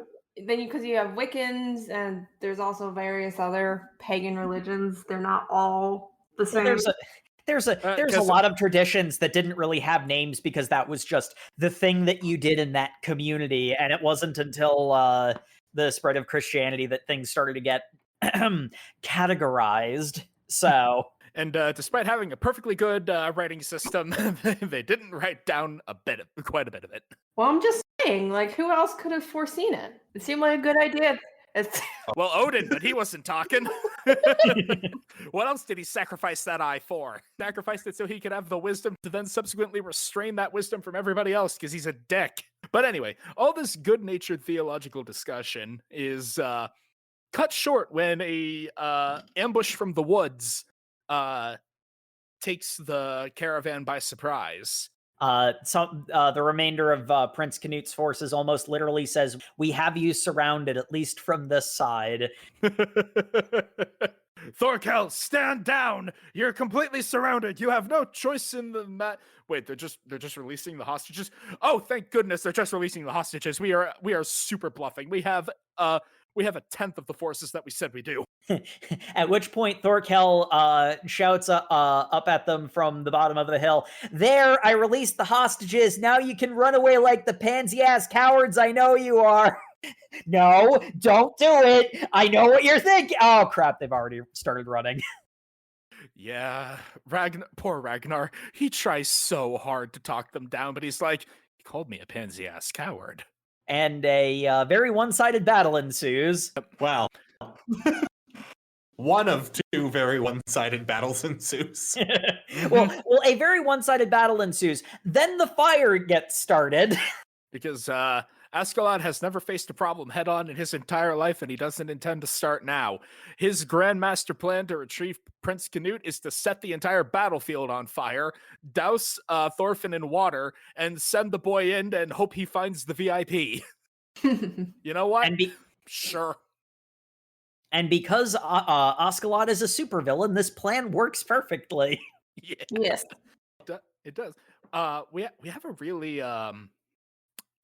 because you have Wiccans and there's also various other pagan religions. They're not all the same. There's a 'cause- lot of traditions that didn't really have names because that was just the thing that you did in that community, and it wasn't until the spread of Christianity that things started to get categorized. So, And despite having a perfectly good writing system, they didn't write down quite a bit of it. Well, I'm just saying, like, who else could have foreseen it? It seemed like a good idea. Well, Odin, but he wasn't talking. What else did he sacrifice that eye for? Sacrificed it so he could have the wisdom to then subsequently restrain that wisdom from everybody else because he's a dick. But anyway, all this good-natured theological discussion is cut short when a ambush from the woods takes the caravan by surprise. the remainder of Prince Canute's forces almost literally says, "We have you surrounded, at least from this side." Thorkell, stand down! You're completely surrounded. You have no choice in the Wait, they're just releasing the hostages. Oh, thank goodness, they're just releasing the hostages. We are super bluffing. We have a tenth of the forces that we said we do. At which point Thorkell shouts up at them from the bottom of the hill, "There, I released the hostages. Now you can run away like the pansy-ass cowards I know you are." No, don't do it. I know what you're thinking. Oh, crap. They've already started running. Yeah, poor Ragnar. He tries so hard to talk them down, but he's like, he called me a pansy-ass coward. And a very one-sided battle ensues. Well, one of two very one-sided battles ensues. Well, a very one-sided battle ensues. Then the fire gets started. because Askeladd has never faced a problem head-on in his entire life, and he doesn't intend to start now. His grand master plan to retrieve Prince Canute is to set the entire battlefield on fire, douse Thorfinn in water, and send the boy in and hope he finds the VIP. You know what? Sure. And because Askeladd is a supervillain, this plan works perfectly. Yeah. Yes. It does. We have a really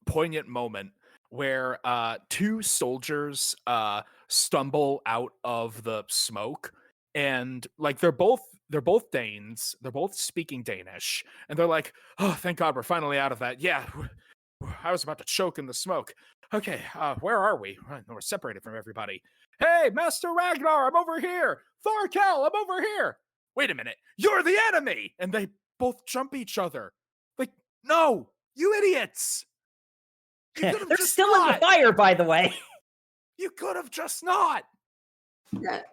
poignant moment where two soldiers stumble out of the smoke, and like they're both Danes, they're both speaking Danish, and they're like, "Oh, thank God, we're finally out of that." Yeah, I was about to choke in the smoke. Okay, where are we? We're separated from everybody. Hey, Master Ragnar, I'm over here. Thorkell, I'm over here. Wait a minute, you're the enemy! And they both jump each other. Like, no, you idiots! They're still in the fire, by the way. You could have just not.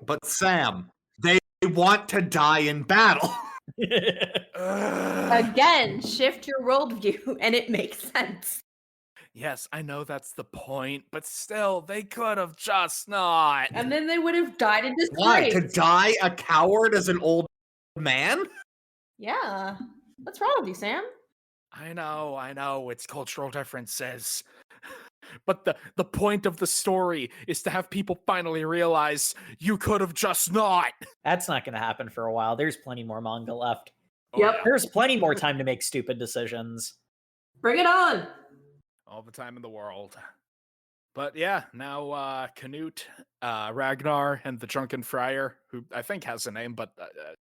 But Sam, they want to die in battle. Again, shift your worldview and it makes sense. Yes, I know that's the point, but still, they could have just not. And then they would have died in Why? disgrace. To die a coward as an old man? Yeah. What's wrong with you, Sam? I know, it's cultural differences. But the point of the story is to have people finally realize you could have just not. That's not going to happen for a while. There's plenty more manga left. Yep. There's plenty more time to make stupid decisions. Bring it on. All the time in the world. But yeah, now Canute, Ragnar, and the Drunken Friar, who I think has a name, but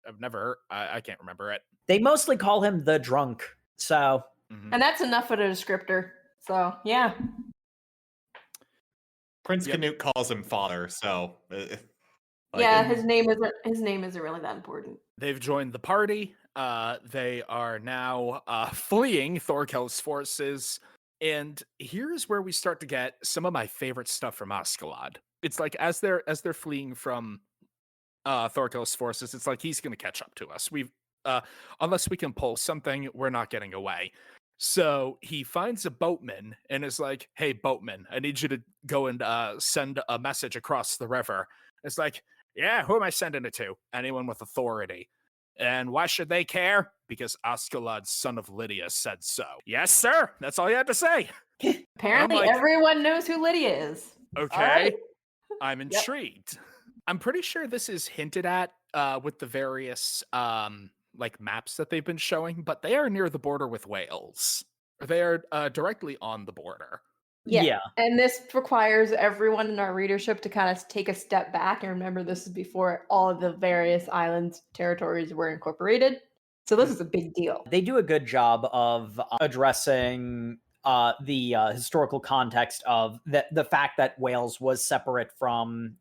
I've never heard, I can't remember it. They mostly call him the Drunk, so... And that's enough of a descriptor. So, yeah. Prince Canute calls him father, so... his name isn't really that important. They've joined the party. They are now fleeing Thorkell's forces. And here's where we start to get some of my favorite stuff from Askeladd. It's like as they're fleeing from Thorkell's forces, it's like he's going to catch up to us. Unless we can pull something, we're not getting away. So he finds a boatman and is like, "Hey, boatman, I need you to go and send a message across the river." It's like, "Yeah, who am I sending it to? Anyone with authority." And why should they care? Because Askeladd, son of Lydia, said so. Yes, sir. That's all you had to say. Apparently, everyone knows who Lydia is. Okay. Right. I'm intrigued. I'm pretty sure this is hinted at with the various like maps that they've been showing, but they are near the border with Wales. They are directly on the border. Yeah. And this requires everyone in our readership to kind of take a step back and remember this is before all of the various islands, territories were incorporated. So this is a big deal. They do a good job of addressing the historical context of the fact that Wales was separate from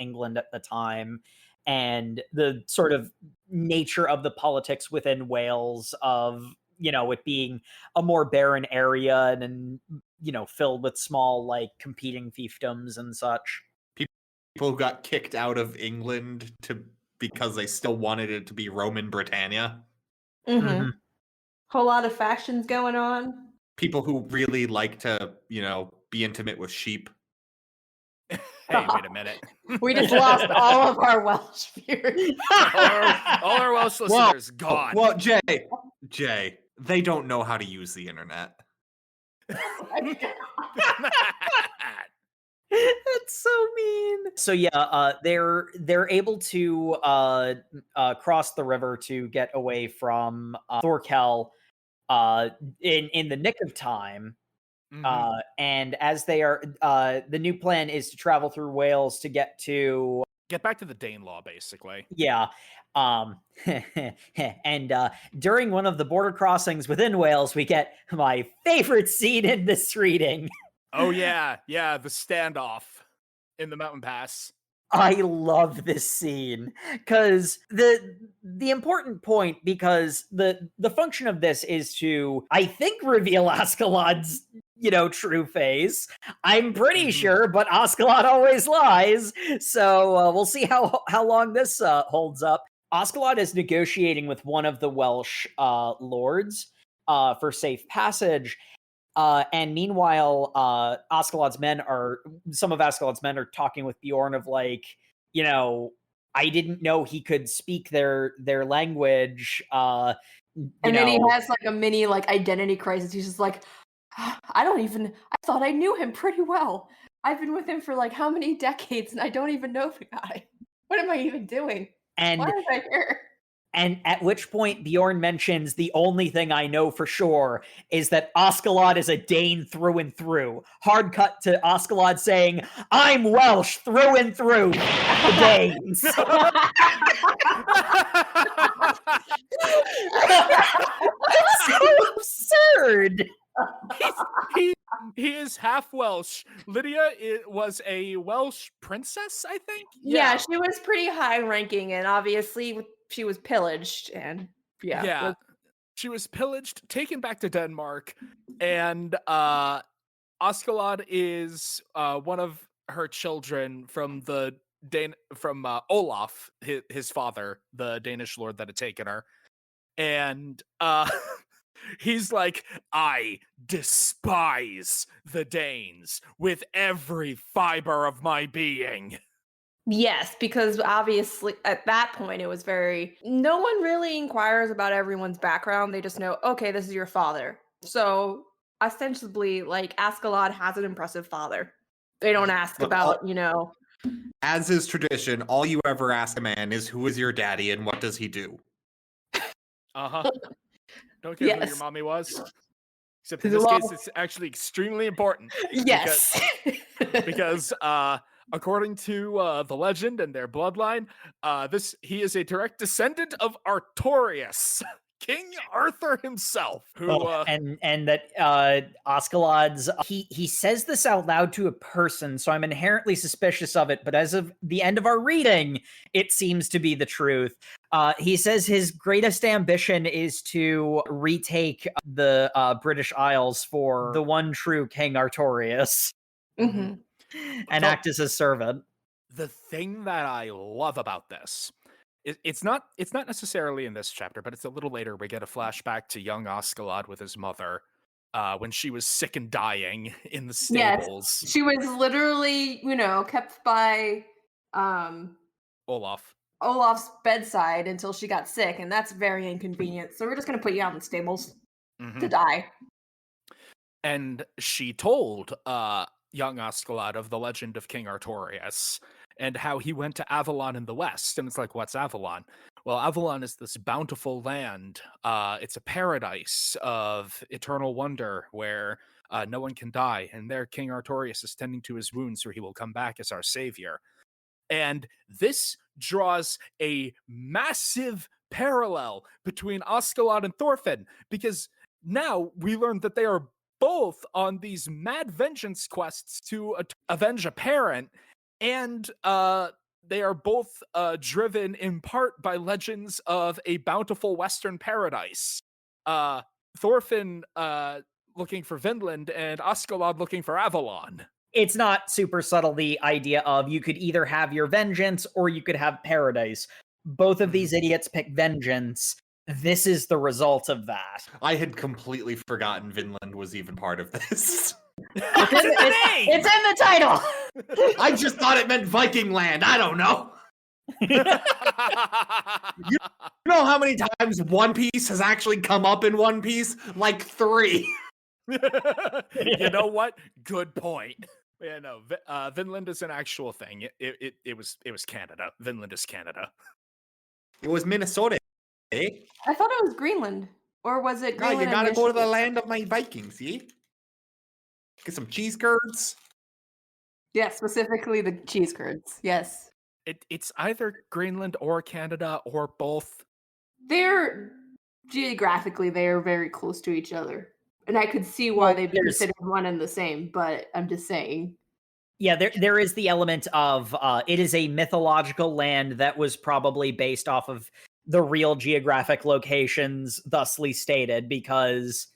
England at the time, and the sort of nature of the politics within Wales of, it being a more barren area and filled with small, like, competing fiefdoms and such. People who got kicked out of England because they still wanted it to be Roman Britannia. Mm-hmm. Whole lot of factions going on. People who really like to, be intimate with sheep. Hey, wait a minute. We just lost all of our Welsh viewers. all our Welsh listeners gone. Well, Jay, they don't know how to use the internet. That's so mean. So yeah, they're able to cross the river to get away from Thorkell in the nick of time. Mm-hmm. And as they are, the new plan is to travel through Wales to get back to the Danelaw, basically. Yeah. And during one of the border crossings within Wales, we get my favorite scene in this reading. Oh yeah, the standoff in the mountain pass. I love this scene because the important point, because the function of this is to, I think, reveal Askeladd's true face. I'm pretty sure, but Askeladd always lies. So we'll see how long this holds up. Askeladd is negotiating with one of the Welsh lords for safe passage. And meanwhile, some of Askeladd's men are talking with Bjorn of like, I didn't know he could speak their language. And then he has like a mini like identity crisis. He's just like, I thought I knew him pretty well. I've been with him for like how many decades and I don't even know the guy. What am I even doing? And why am I here? And at which point Bjorn mentions the only thing I know for sure is that Askeladd is a Dane through and through. Hard cut to Askeladd saying, I'm Welsh through and through. The Danes. That's so absurd. He is half Welsh. Lydia was a Welsh princess, I think. Yeah, she was pretty high ranking, and obviously she was pillaged. And she was pillaged, taken back to Denmark, and Askeladd is one of her children from Olaf, his father, the Danish lord that had taken her, and he's like, I despise the Danes with every fiber of my being. Yes, because obviously at that point it was no one really inquires about everyone's background. They just know, okay, this is your father. So ostensibly, like, Askeladd has an impressive father. They don't ask about, As is tradition, all you ever ask a man is, who is your daddy and what does he do? Uh-huh. Don't care who your mommy was. Except in this case, it's actually extremely important. Yes. Because according to the legend and their bloodline, he is a direct descendant of Artorias, King Arthur himself. Who and that Askeladd's he says this out loud to a person, so I'm inherently suspicious of it. But as of the end of our reading, it seems to be the truth. He says his greatest ambition is to retake the British Isles for the one true King Artorias. Mm-hmm. And act as his servant. The thing that I love about this, it's not necessarily in this chapter, but it's a little later. We get a flashback to young Askeladd with his mother when she was sick and dying in the stables. Yes, she was literally, kept by Olaf's bedside until she got sick, and that's very inconvenient. So we're just going to put you out in the stables to die. And she told young Askeladd of the legend of King Artorias and how he went to Avalon in the west. And it's like, what's Avalon? Well, Avalon is this bountiful land. It's a paradise of eternal wonder where no one can die. And there King Artorias is tending to his wounds, where he will come back as our savior. And this draws a massive parallel between Askeladd and Thorfinn, because now we learn that they are both on these mad vengeance quests to avenge a parent, and they are both driven in part by legends of a bountiful western paradise. Thorfinn looking for Vinland, and Askeladd looking for Avalon. It's not super subtle, the idea of you could either have your vengeance or you could have paradise. Both of these idiots pick vengeance. This is the result of that. I had completely forgotten Vinland was even part of this. It's in the title. I just thought it meant Viking land. I don't know. You know how many times One Piece has actually come up in One Piece? Like 3. You know what? Good point. Yeah, no, Vinland is an actual thing. It was Canada. Vinland is Canada. It was Minnesota. Eh? I thought it was Greenland. Or was it Greenland? No, you gotta go to the land of my Vikings, yeah? Get some cheese curds. Yeah, specifically the cheese curds. Yes. It's either Greenland or Canada or both. Geographically, they are very close to each other. And I could see why they'd be considered one and the same, but I'm just saying. Yeah, there is the element of it is a mythological land that was probably based off of the real geographic locations, thusly stated, because,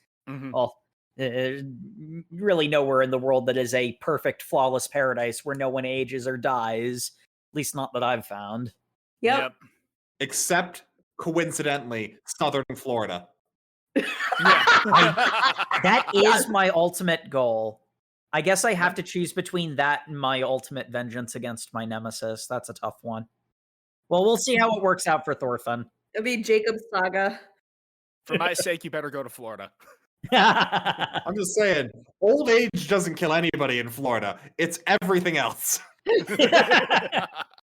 really nowhere in the world that is a perfect, flawless paradise where no one ages or dies. At least not that I've found. Yep. Except, coincidentally, southern Florida. That is my ultimate goal. I guess I have to choose between that and my ultimate vengeance against my nemesis. That's a tough one. Well, we'll see how it works out for Thorfinn. It'll be Jacob's Saga. For my sake, you better go to Florida. I'm just saying, old age doesn't kill anybody in Florida. It's everything else.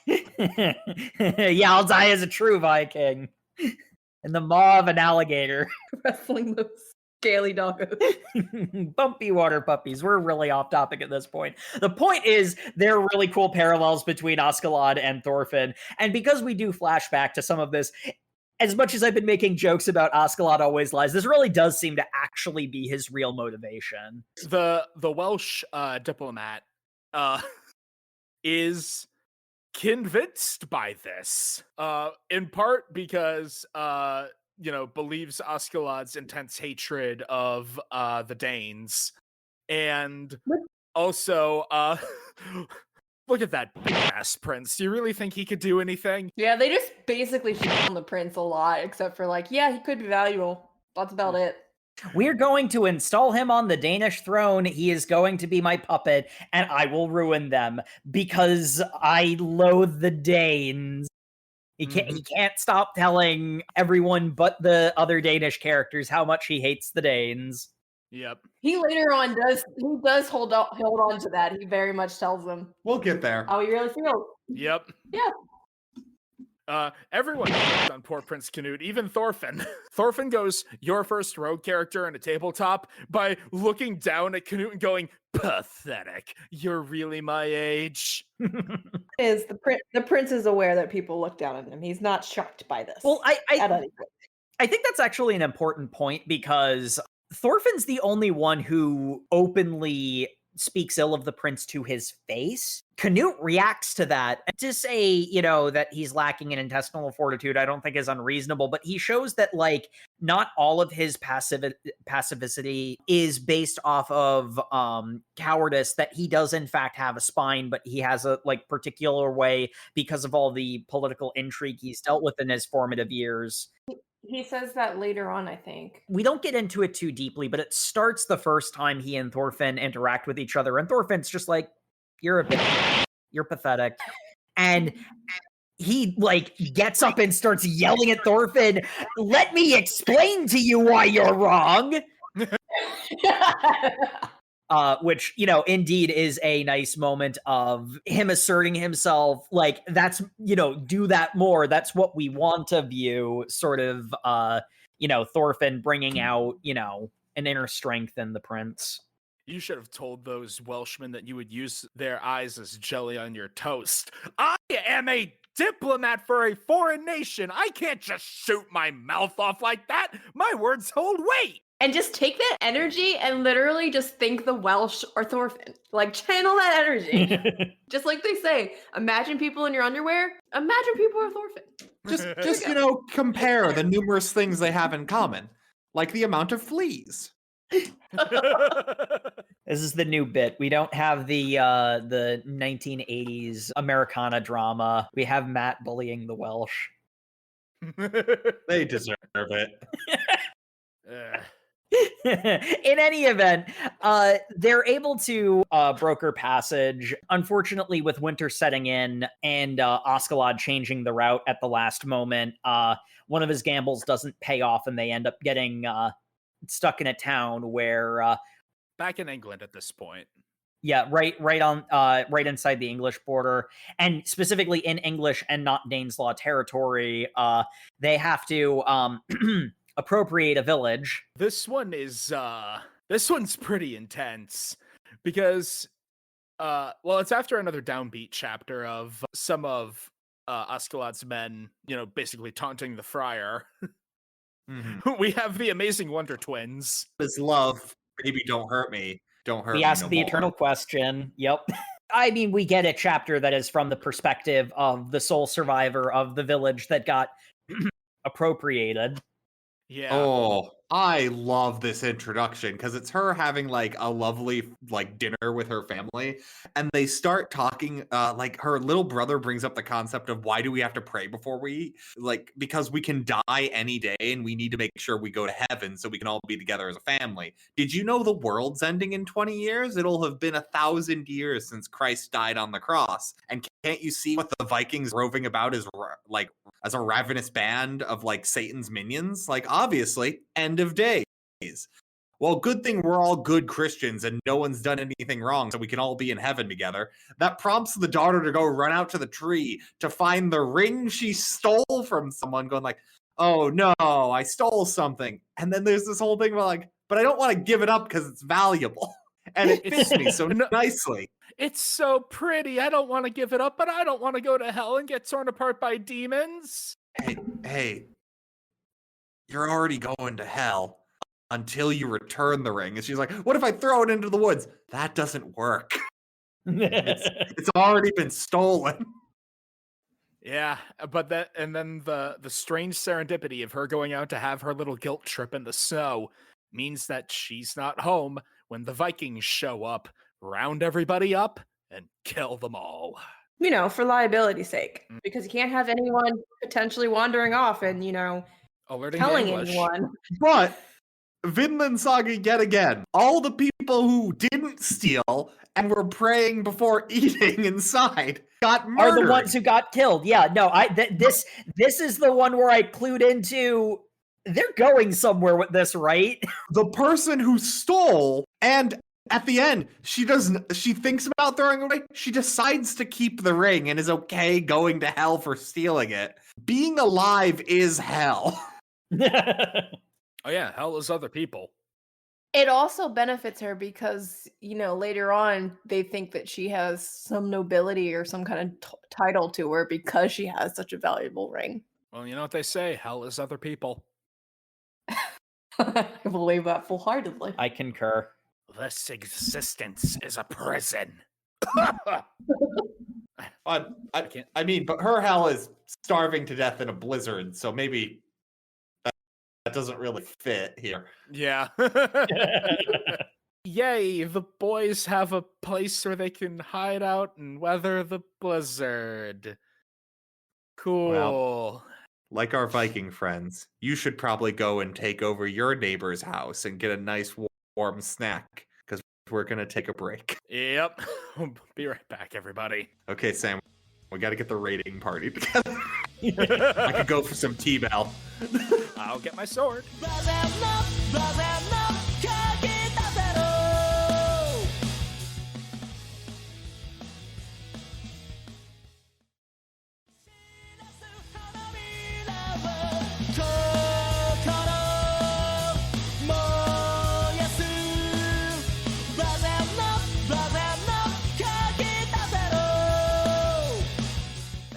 Yeah, I'll die as a true Viking. In the maw of an alligator. Wrestling those scaly doggos. Bumpy water puppies. We're really off topic at this point. The point is, there are really cool parallels between Askeladd and Thorfinn. And because we do flashback to some of this, as much as I've been making jokes about Askeladd always lies, this really does seem to actually be his real motivation. The Welsh diplomat is convinced by this, in part because believes Askeladd's intense hatred of the Danes, and also look at that big ass prince. Do you really think he could do anything? Yeah, they just basically shit on the prince a lot, except for like, yeah, he could be valuable. That's about it. We're going to install him on the Danish throne. He is going to be my puppet, and I will ruin them because I loathe the Danes. He can't stop telling everyone but the other Danish characters how much he hates the Danes. Yep. He later on does hold on to that. He very much tells them. We'll get there. How he really feels. Yep. Yeah. Everyone on poor Prince Canute, even Thorfinn. Thorfinn goes, your first rogue character in a tabletop, by looking down at Canute and going, pathetic. You're really my age. The prince is aware that people look down on him. He's not shocked by this. Well, I think that's actually an important point because Thorfinn's the only one who openly speaks ill of the prince to his face. Canute reacts to that. To say, that he's lacking in intestinal fortitude, I don't think is unreasonable, but he shows that, like, not all of his passivity is based off of cowardice, that he does in fact have a spine, but he has a, particular way because of all the political intrigue he's dealt with in his formative years. He says that later on, I think. We don't get into it too deeply, but it starts the first time he and Thorfinn interact with each other, and Thorfinn's just like, you're pathetic. And he, gets up and starts yelling at Thorfinn, let me explain to you why you're wrong! Which, indeed is a nice moment of him asserting himself, that's, do that more, that's what we want of you, sort of, Thorfinn bringing out, an inner strength in the prince. You should have told those Welshmen that you would use their eyes as jelly on your toast. I am a diplomat for a foreign nation. I can't just shoot my mouth off like that. My words hold weight. And just take that energy and literally just think the Welsh or Thorfinn. Channel that energy. Just like they say, imagine people in your underwear, imagine people are Thorfinn. Just compare the numerous things they have in common, like the amount of fleas. This is the new bit. We don't have the 1980s Americana drama. We have Matt bullying the Welsh. They deserve it. In any event, they're able to broker passage. Unfortunately, with winter setting in and Askeladd changing the route at the last moment, one of his gambles doesn't pay off, and they end up getting stuck in a town where back in England at this point. Yeah, right inside the English border, and specifically in English and not Dane's Law territory. They have to appropriate a village. This one's pretty intense because it's after another downbeat chapter of some of Askeladd's men, basically taunting the friar. Mm-hmm. We have the amazing Wonder Twins. His love, baby, don't hurt me. Don't hurt me. We ask the eternal question. Yep. I mean, we get a chapter that is from the perspective of the sole survivor of the village that got appropriated. Yeah. Oh, I love this introduction because it's her having like a lovely like dinner with her family, and they start talking. Like her little brother brings up the concept of why do we have to pray before we eat? Like because we can die any day, and we need to make sure we go to heaven so we can all be together as a family. Did you know the world's ending in 20 years? It'll have been 1,000 years since Christ died on the cross, and can't you see what the Vikings roving about is like? As a ravenous band of like Satan's minions, like obviously end of days. Well, good thing we're all good Christians and no one's done anything wrong, so we can all be in heaven together. That prompts the daughter to go run out to the tree to find the ring she stole from someone, going like, oh no, I stole something. And then there's this whole thing about like, but I don't want to give it up because it's valuable. And it fits me so nicely. It's so pretty. I don't want to give it up, but I don't want to go to hell and get torn apart by demons. Hey, you're already going to hell until you return the ring. And she's like, what if I throw it into the woods? That doesn't work. It's already been stolen. Yeah, but then the strange serendipity of her going out to have her little guilt trip in the snow means that she's not home when the Vikings show up, round everybody up, and kill them all. You know, for liability's sake, because you can't have anyone potentially wandering off and, you know, Alerting telling English. anyone. But Vinland Saga yet again. All the people who didn't steal and were praying before eating inside got murdered. Are the ones who got killed. Yeah, no, this is the one where I clued into they're going somewhere with this, right? The person who stole, and at the end, she thinks about throwing it away. She decides to keep the ring and is okay going to hell for stealing it. Being alive is hell. Oh yeah, hell is other people. It also benefits her because, you know, later on they think that she has some nobility or some kind of title to her because she has such a valuable ring. Well, you know what they say, hell is other people. I believe that full-heartedly. I concur. This existence is a prison. I mean, but her hell is starving to death in a blizzard, so maybe that doesn't really fit here. Yeah. Yay, the boys have a place where they can hide out and weather the blizzard. Cool. Well, like our Viking friends, you should probably go and take over your neighbor's house and get a nice warm snack, because we're going to take a break. Yep. Be right back, everybody. Okay, Sam, we got to get the raiding party together. I could go for some T-Bell. I'll get my sword.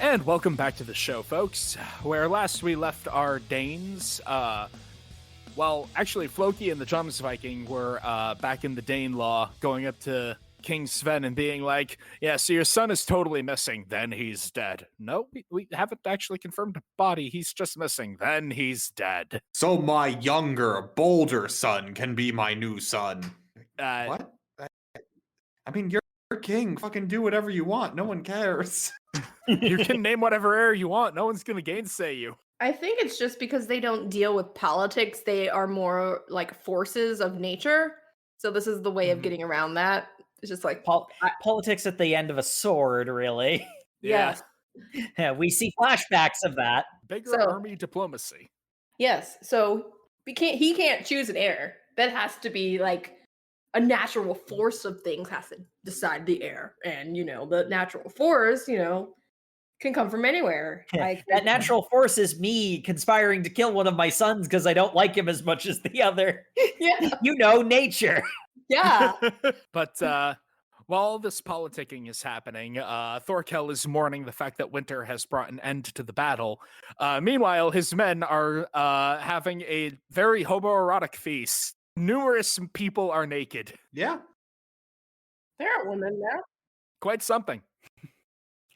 And welcome back to the show, folks, where last we left our Danes. Well, actually, Floki and the Jomsviking were back in the Dane law, going up to King Sven and being like, yeah, so your son is totally missing, then he's dead. No, we haven't actually confirmed a body, he's just missing, then he's dead. So my younger, bolder son can be my new son. What? I mean, you're king. Fucking do whatever you want. No one cares. You can name whatever heir you want. No one's going to gainsay you. I think it's just because they don't deal with politics. They are more like forces of nature. So this is the way of getting around that. It's just like politics at the end of a sword, really. Yes. Yeah, we see flashbacks of that. Bigger army diplomacy. Yes. So he can't choose an heir. That has to be like a natural force of things has to decide the heir. And, you know, the natural force, you know, can come from anywhere. Like, that natural force is me conspiring to kill one of my sons because I don't like him as much as the other. Yeah. You know, nature. Yeah. But while this politicking is happening, Thorkell is mourning the fact that winter has brought an end to the battle. Meanwhile, his men are having a very homoerotic feast. Numerous people are naked. Yeah. There are women now. Quite something.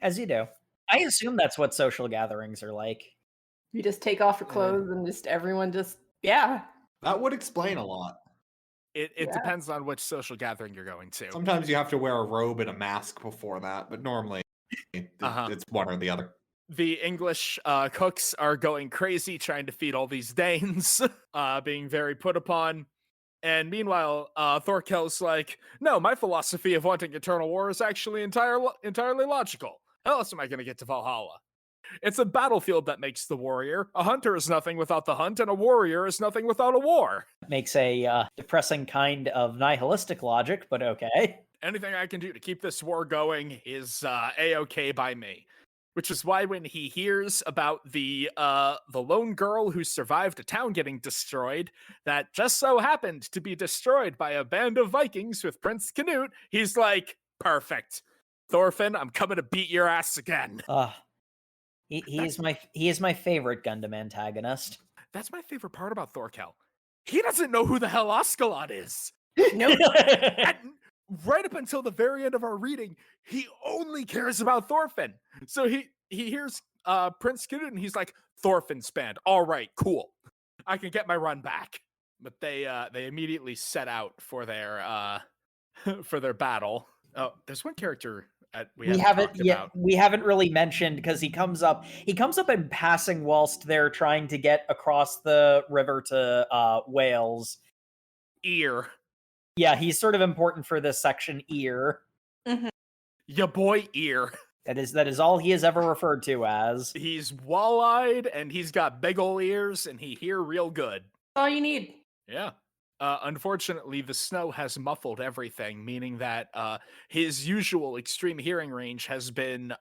As you do. I assume that's what social gatherings are like. You just take off your clothes and just everyone just Yeah. That would explain a lot. It Yeah. depends on which social gathering you're going to. Sometimes you have to wear a robe and a mask before that, but normally it's one or the other. The English cooks are going crazy trying to feed all these Danes, being very put upon. And meanwhile, Thorkell's like, no, my philosophy of wanting eternal war is actually entirely logical. How else am I going to get to Valhalla? It's a battlefield that makes the warrior. A hunter is nothing without the hunt, and a warrior is nothing without a war. Makes a depressing kind of nihilistic logic, but okay. Anything I can do to keep this war going is A-okay by me. Which is why when he hears about the lone girl who survived a town getting destroyed, that just so happened to be destroyed by a band of Vikings with Prince Canute, he's like, perfect. Thorfinn, I'm coming to beat your ass again. He is my favorite Gundam antagonist. That's my favorite part about Thorkell. He doesn't know who the hell Askeladd is. Nope. Right up until the very end of our reading, he only cares about Thorfinn. So he hears Prince Canute and he's like, Thorfinn's band. All right, cool. I can get my run back. But they immediately set out for their battle. Oh, there's one character we haven't really mentioned, because he comes up in passing whilst they're trying to get across the river to Wales. Ear. Yeah, he's sort of important for this section. Ear. Mm-hmm. Ya boy Ear. That is all he is ever referred to as. He's wall-eyed and he's got big ol' ears and he hear real good. All you need. Yeah. Unfortunately, the snow has muffled everything, meaning that his usual extreme hearing range has been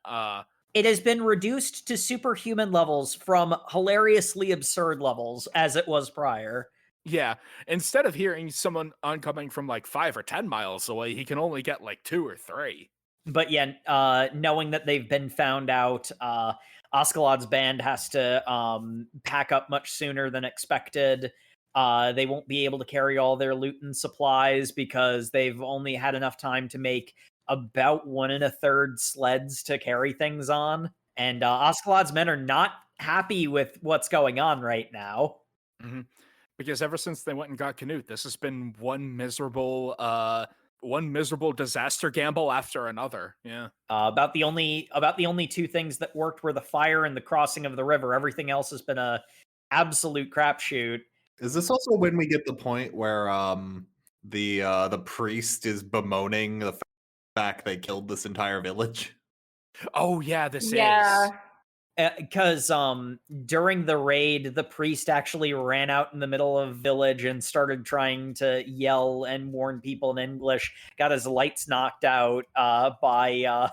it has been reduced to superhuman levels from hilariously absurd levels as it was prior. Yeah, instead of hearing someone oncoming from like 5 or 10 miles away, he can only get like 2 or 3. But yeah, knowing that they've been found out, Askeladd's band has to pack up much sooner than expected. They won't be able to carry all their loot and supplies because they've only had enough time to make about 1 1/3 sleds to carry things on. And Askeladd's men are not happy with what's going on right now. Mm-hmm. Because ever since they went and got Canute, this has been one miserable disaster gamble after another. Yeah. About the only 2 things that worked were the fire and the crossing of the river. Everything else has been a absolute crapshoot. Is this also when we get the point where the priest is bemoaning the fact they killed this entire village? Oh yeah, this is. Because during the raid, the priest actually ran out in the middle of village and started trying to yell and warn people in English, got his lights knocked out by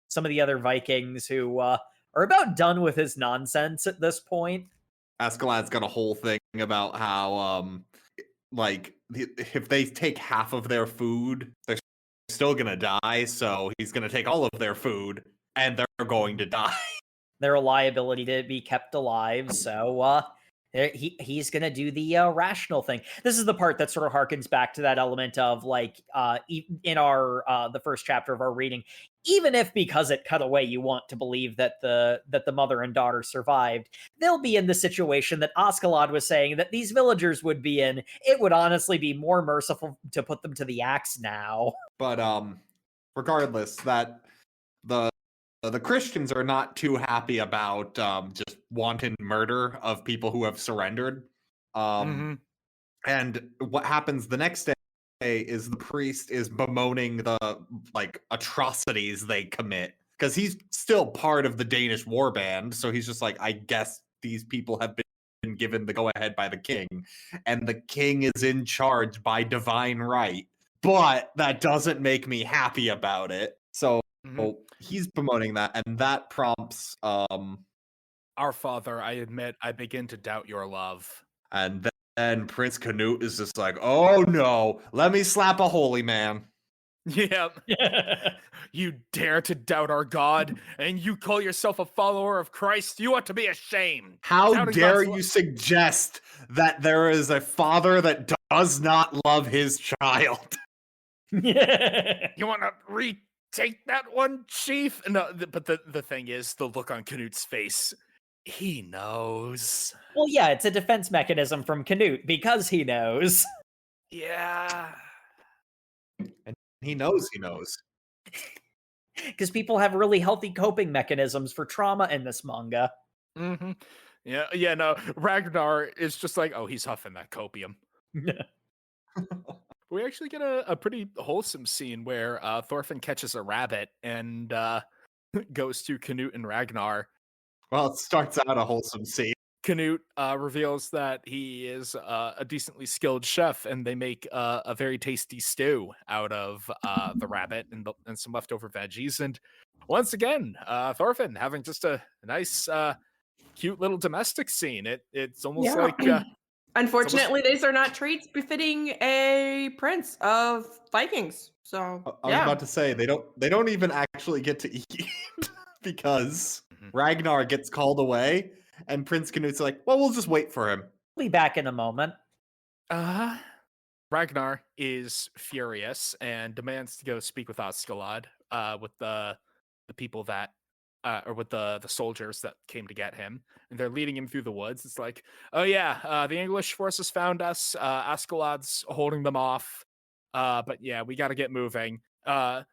some of the other Vikings who are about done with his nonsense at this point. Askeladd's got a whole thing about how if they take half of their food, they're still gonna die, so he's gonna take all of their food and they're going to die. They're a liability to be kept alive, so he's gonna do the rational thing. This is the part that sort of harkens back to that element of like in our the first chapter of our reading. Even if because it cut away, you want to believe that the mother and daughter survived, they'll be in the situation that Askeladd was saying that these villagers would be in. It would honestly be more merciful to put them to the axe now. But regardless, that the Christians are not too happy about just wanton murder of people who have surrendered. And what happens the next day is the priest is bemoaning the atrocities they commit, because he's still part of the Danish warband. So he's just like, I guess these people have been given the go-ahead by the king, and the king is in charge by divine right. But that doesn't make me happy about it. So he's bemoaning that, and that prompts Our Father, I admit, I begin to doubt your love. And then Prince Canute is just like, oh no, let me slap a holy man. Yep. You dare to doubt our God, and you call yourself a follower of Christ? You ought to be ashamed. How dare you suggest that there is a father that does not love his child? You want to retake that one, Chief? No, but the thing is, the look on Canute's face He knows. Well, yeah, it's a defense mechanism from Canute because he knows. Yeah. And he knows he knows. Because people have really healthy coping mechanisms for trauma in this manga. Mm-hmm. Yeah, no. Ragnar is just like, oh, he's huffing that copium. We actually get a pretty wholesome scene where Thorfinn catches a rabbit and goes to Canute and Ragnar. Well, it starts out a wholesome scene. Canute reveals that he is a decently skilled chef, and they make a very tasty stew out of the rabbit and some leftover veggies. And once again, Thorfinn having just a nice, cute little domestic scene. It's almost like... Unfortunately, these are not treats befitting a prince of Vikings. So I was about to say they don't even actually get to eat because Ragnar gets called away, and Prince Canute's like, "Well, we'll just wait for him." We'll be back in a moment. Ragnar is furious and demands to go speak with Askeladd, with the people that, or with the soldiers that came to get him, and they're leading him through the woods. It's like, oh yeah, the English forces found us. Askeladd's holding them off. But yeah, we got to get moving.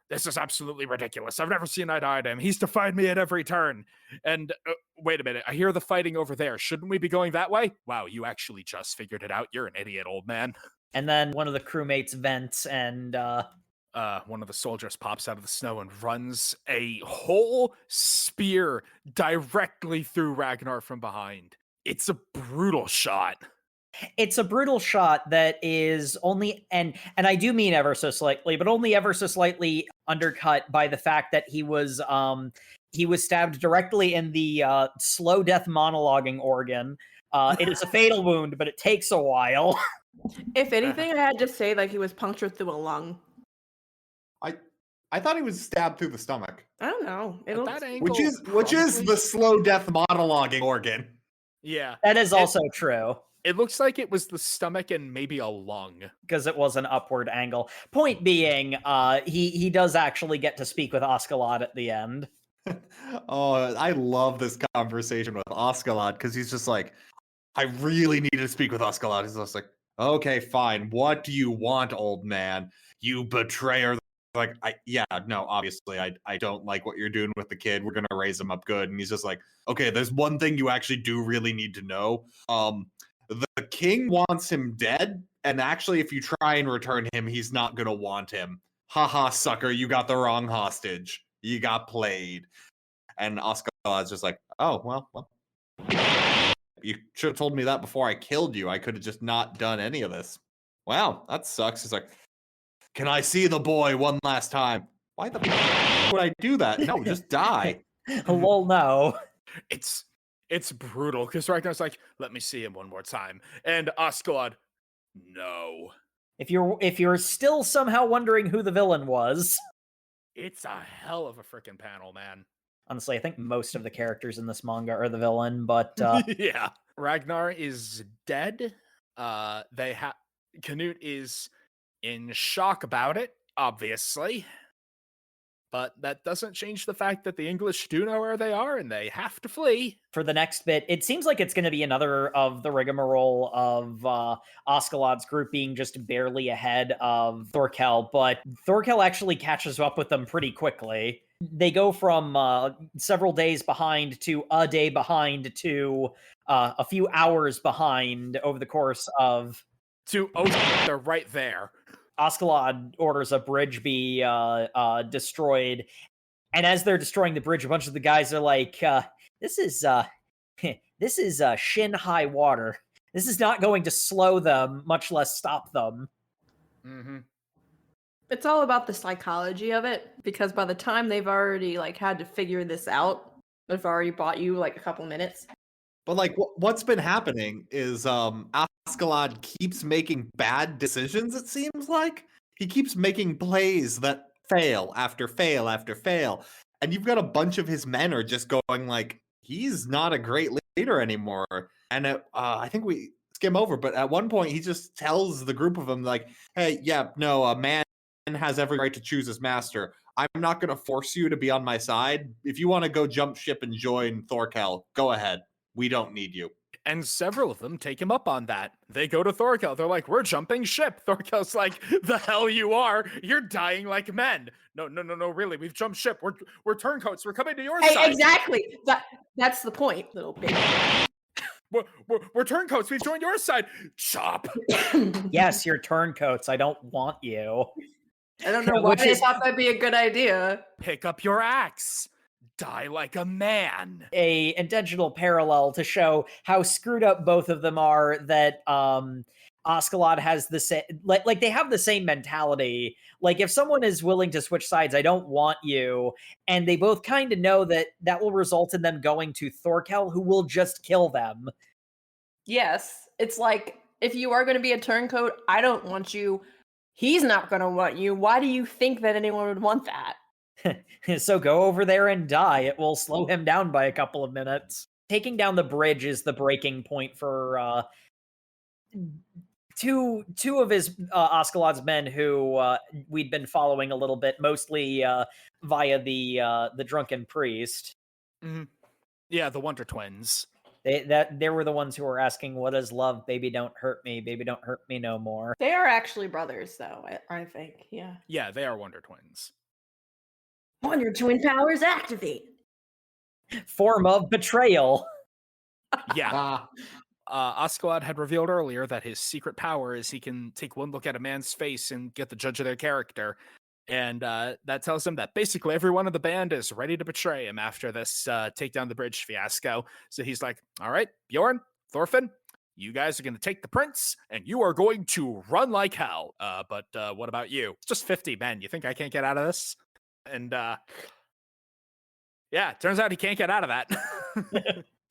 This is absolutely ridiculous. I've never seen eye to eye to him. He's defied me at every turn. And wait a minute, I hear the fighting over there. Shouldn't we be going that way? Wow, you actually just figured it out. You're an idiot, old man. And then one of the crewmates vents, and one of the soldiers pops out of the snow and runs a whole spear directly through Ragnar from behind. It's a brutal shot. It's a brutal shot that is only, and I do mean ever so slightly, but only ever so slightly undercut by the fact that he was stabbed directly in the slow death monologuing organ. It is a fatal wound, but it takes a while. If anything, I had to say like he was punctured through a lung. I thought he was stabbed through the stomach. I don't know. Which is the slow death monologuing organ. Yeah. That is also true. It looks like it was the stomach and maybe a lung. Because it was an upward angle. Point being, he does actually get to speak with Askeladd at the end. Oh, I love this conversation with Askeladd because he's just like, I really need to speak with Askeladd. He's just like, okay, fine. What do you want, old man? You betrayer. Like, obviously, I don't like what you're doing with the kid. We're going to raise him up good. And he's just like, okay, there's one thing you actually do really need to know. The king wants him dead. And actually, if you try and return him, he's not going to want him. Haha, sucker, you got the wrong hostage. You got played. And Askeladd's just like, oh, well. You should have told me that before I killed you. I could have just not done any of this. Wow, that sucks. He's like, can I see the boy one last time? Why the fuck would I do that? No, just die. Well, no. It's brutal because Ragnar's like, let me see him one more time. And Askeladd, no. If you're still somehow wondering who the villain was. It's a hell of a freaking panel, man. Honestly, I think most of the characters in this manga are the villain, but yeah. Ragnar is dead. Canute is in shock about it, obviously. But that doesn't change the fact that the English do know where they are and they have to flee. For the next bit, it seems like it's going to be another of the rigmarole of Askeladd's group being just barely ahead of Thorkell, but Thorkell actually catches up with them pretty quickly. They go from several days behind to a day behind to a few hours behind over the course of... they're right there. Askeladd orders a bridge be destroyed, and as they're destroying the bridge, a bunch of the guys are like, this is shin high water. This is not going to slow them, much less stop them. Mm-hmm. It's all about the psychology of it, because by the time they've already had to figure this out, they've already bought you a couple minutes. But what's been happening is Askeladd keeps making bad decisions, it seems like. He keeps making plays that fail after fail after fail. And you've got a bunch of his men are just going he's not a great leader anymore. And I think we skim over, but at one point he just tells the group of them hey, yeah, no, a man has every right to choose his master. I'm not going to force you to be on my side. If you want to go jump ship and join Thorkell, go ahead. We don't need you. And several of them take him up on that. They go to Thorkell. They're like, we're jumping ship. Thorkell's like, the hell you are. You're dying like men. No, really. We've jumped ship. We're turncoats. We're coming to your side. Exactly. That's the point, little baby. We're turncoats. We've joined your side. Chop. Yes, you're turncoats. I don't want you. I don't know why they thought that'd be a good idea. Pick up your axe. Die like a man. A intentional parallel to show how screwed up both of them are, that Askeladd has the same, like they have the same mentality. Like, if someone is willing to switch sides, I don't want you, and they both kind of know that will result in them going to Thorkell, who will just kill them. Yes, it's like, if you are going to be a turncoat, I don't want you. He's not going to want you. Why do you think that anyone would want that? So go over there and die. It will slow him down by a couple of minutes. Taking down the bridge is the breaking point for two of his Askeladd's men who we'd been following a little bit, mostly via the drunken priest. Mm-hmm. Yeah, the Wonder Twins. They were the ones who were asking, "What is love? Baby, don't hurt me. Baby, don't hurt me no more." They are actually brothers, though. I think. Yeah. Yeah, they are Wonder Twins. Wonder Twin powers activate. Form of betrayal. Yeah. Askeladd had revealed earlier that his secret power is he can take one look at a man's face and get the judge of their character. And that tells him that basically everyone in the band is ready to betray him after this take down the bridge fiasco. So he's like, all right, Bjorn, Thorfinn, you guys are going to take the prince and you are going to run like hell. But what about you? It's just 50 men. You think I can't get out of this? And yeah, turns out he can't get out of that.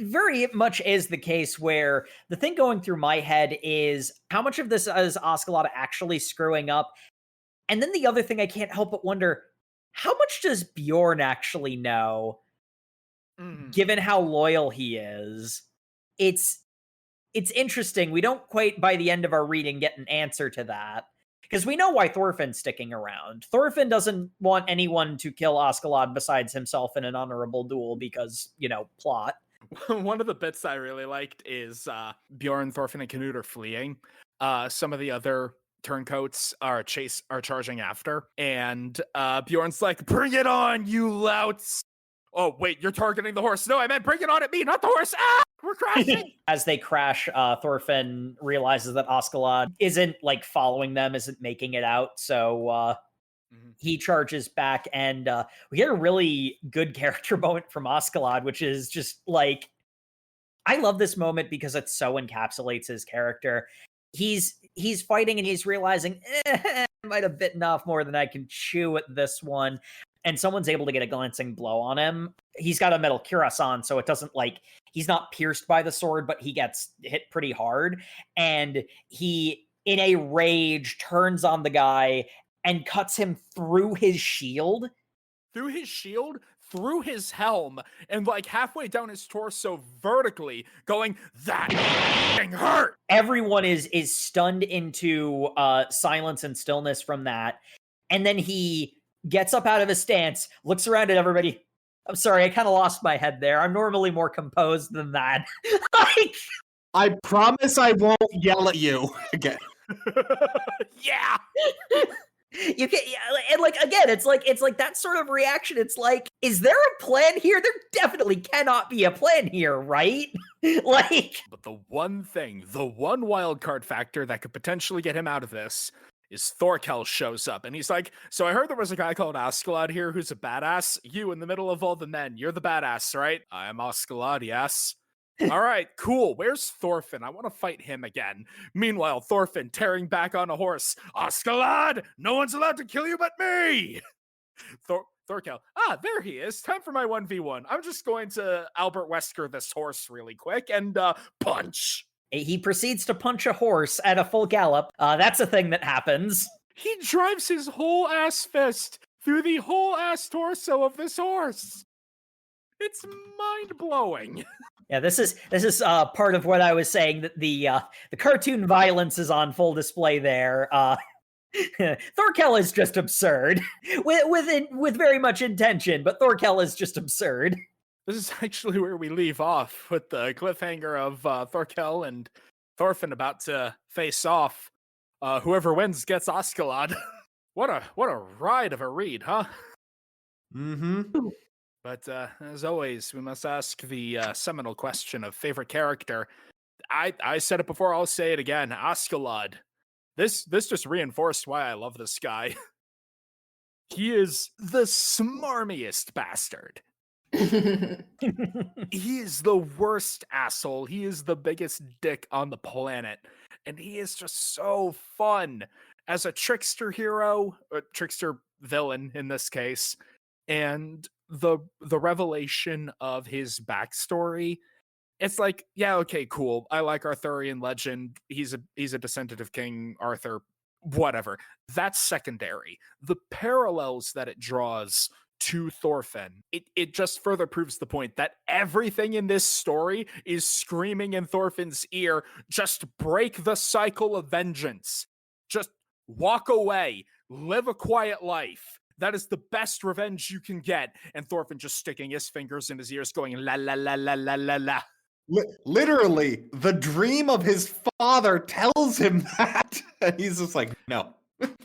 Very much is the case where the thing going through my head is how much of this is Askeladd actually screwing up? And then the other thing I can't help but wonder, how much does Bjorn actually know? Given how loyal he is. It's interesting. We don't quite, by the end of our reading, get an answer to that. Because we know why Thorfinn's sticking around. Thorfinn doesn't want anyone to kill Askeladd besides himself in an honorable duel because, plot. One of the bits I really liked is Bjorn, Thorfinn, and Canute are fleeing. Some of the other turncoats are charging after. And Bjorn's like, bring it on, you louts! Oh, wait, you're targeting the horse. No, I meant bring it on at me, not the horse! Ah! We're crashing! As they crash, Thorfinn realizes that Askeladd isn't, following them, isn't making it out, so he charges back, and we get a really good character moment from Askeladd, which is just, I love this moment because it so encapsulates his character. He's fighting, and he's realizing, I might have bitten off more than I can chew at this one, and someone's able to get a glancing blow on him. He's got a metal cuirass on, so it doesn't, he's not pierced by the sword, but he gets hit pretty hard. And he, in a rage, turns on the guy and cuts him through his shield. Through his shield? Through his helm, and halfway down his torso vertically, going, that hurt! Everyone is stunned into silence and stillness from that. And then he gets up out of his stance, looks around at everybody. I'm sorry, I kind of lost my head there. I'm normally more composed than that. I promise I won't yell at you again. Yeah! You can, and again, it's like that sort of reaction. It's like, is there a plan here? There definitely cannot be a plan here, right? But the one wild card factor that could potentially get him out of this is Thorkell shows up, and he's like, so I heard there was a guy called Askeladd here who's a badass. You in the middle of all the men, you're the badass, right? I am Askeladd, yes. All right, cool. Where's Thorfinn? I want to fight him again. Meanwhile, Thorfinn tearing back on a horse. Askeladd, no one's allowed to kill you but me. Thorkell, there he is. Time for my 1v1. I'm just going to Albert Wesker this horse really quick and punch. He proceeds to punch a horse at a full gallop. That's a thing that happens. He drives his whole ass fist through the whole ass torso of this horse. It's mind-blowing. Yeah, this is part of what I was saying, that the cartoon violence is on full display there. Thorkell is just absurd, with very much intention, but Thorkell is just absurd. this is actually where we leave off with the cliffhanger of Thorkell and Thorfinn about to face off. Whoever wins gets Askeladd. What a ride of a read, huh? Mm-hmm. But as always, we must ask the seminal question of favorite character. I said it before, I'll say it again. Askeladd. This just reinforced why I love this guy. He is the smarmiest bastard. He is the worst asshole. He is the biggest dick on the planet. And he is just so fun as a trickster hero, or trickster villain in this case. And the revelation of his backstory, it's like, yeah, okay, cool. I like Arthurian legend. He's a descendant of King Arthur, whatever. That's secondary. The parallels that it draws to Thorfinn, it just further proves the point that everything in this story is screaming in Thorfinn's ear, just break the cycle of vengeance. Just walk away. Live a quiet life. That is the best revenge you can get. And Thorfinn just sticking his fingers in his ears going, la la la la la la la. Literally, the dream of his father tells him that. And he's just like, no.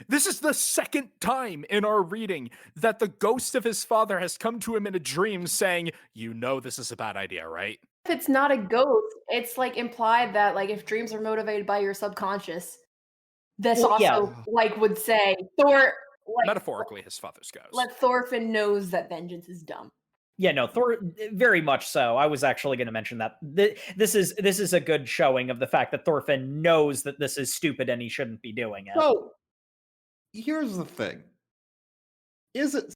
This is the second time in our reading that the ghost of his father has come to him in a dream saying, you know this is a bad idea, right? If it's not a ghost, it's like implied that like if dreams are motivated by your subconscious, this like would say metaphorically his father's ghost. Let Thorfinn knows that vengeance is dumb. Yeah, no, Thor, very much so. I was actually going to mention that. This is a good showing of the fact that Thorfinn knows that this is stupid and he shouldn't be doing it. So, here's the thing. Is it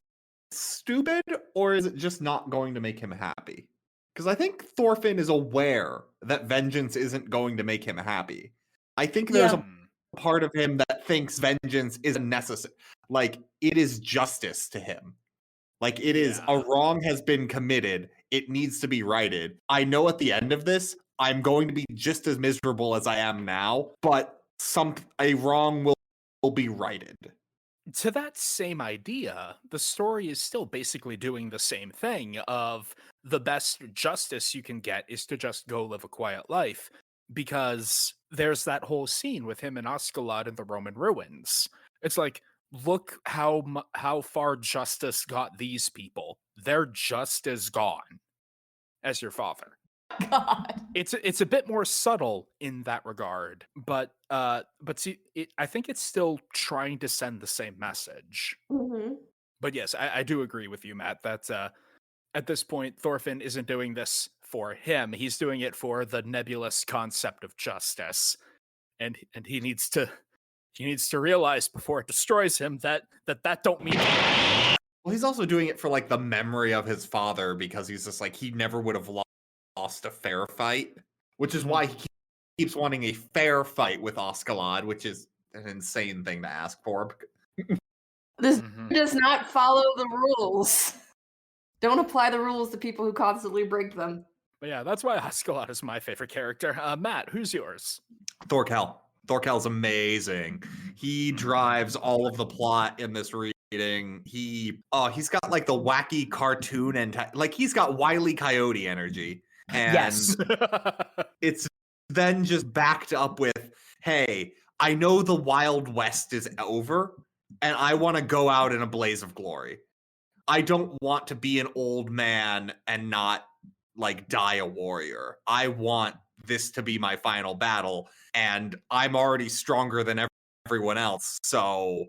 stupid, or is it just not going to make him happy? Because I think Thorfinn is aware that vengeance isn't going to make him happy. I think there's a part of him that thinks vengeance isn't necessary. Like, it is justice to him. Like, it is a wrong has been committed. It needs to be righted. I know at the end of this, I'm going to be just as miserable as I am now, but a wrong will be righted. To that same idea, the story is still basically doing the same thing of the best justice you can get is to just go live a quiet life. Because there's that whole scene with him and Askeladd in the Roman ruins. It's like, look how far justice got these people. They're just as gone as your father. God. It's a bit more subtle in that regard, but see, I think it's still trying to send the same message. Mm-hmm. But yes, I do agree with you, Matt, that at this point, Thorfinn isn't doing this for him. He's doing it for the nebulous concept of justice, and he needs to realize before it destroys him that don't mean. Well, he's also doing it for like the memory of his father, because he's just like, he never would have lost a fair fight, which is why he keeps wanting a fair fight with Askeladd, which is an insane thing to ask for. This does not follow the rules. Don't apply the rules to people who constantly break them. But yeah, that's why Askeladd is my favorite character. Matt, who's yours? Thorkell. Thorkell's amazing. He drives all of the plot in this reading. He's got like the wacky cartoon and like he's got Wile E. Coyote energy. And yes. It's then just backed up with, hey, I know the Wild West is over, and I want to go out in a blaze of glory. I don't want to be an old man and not like die a warrior. I want this to be my final battle, and I'm already stronger than everyone else, so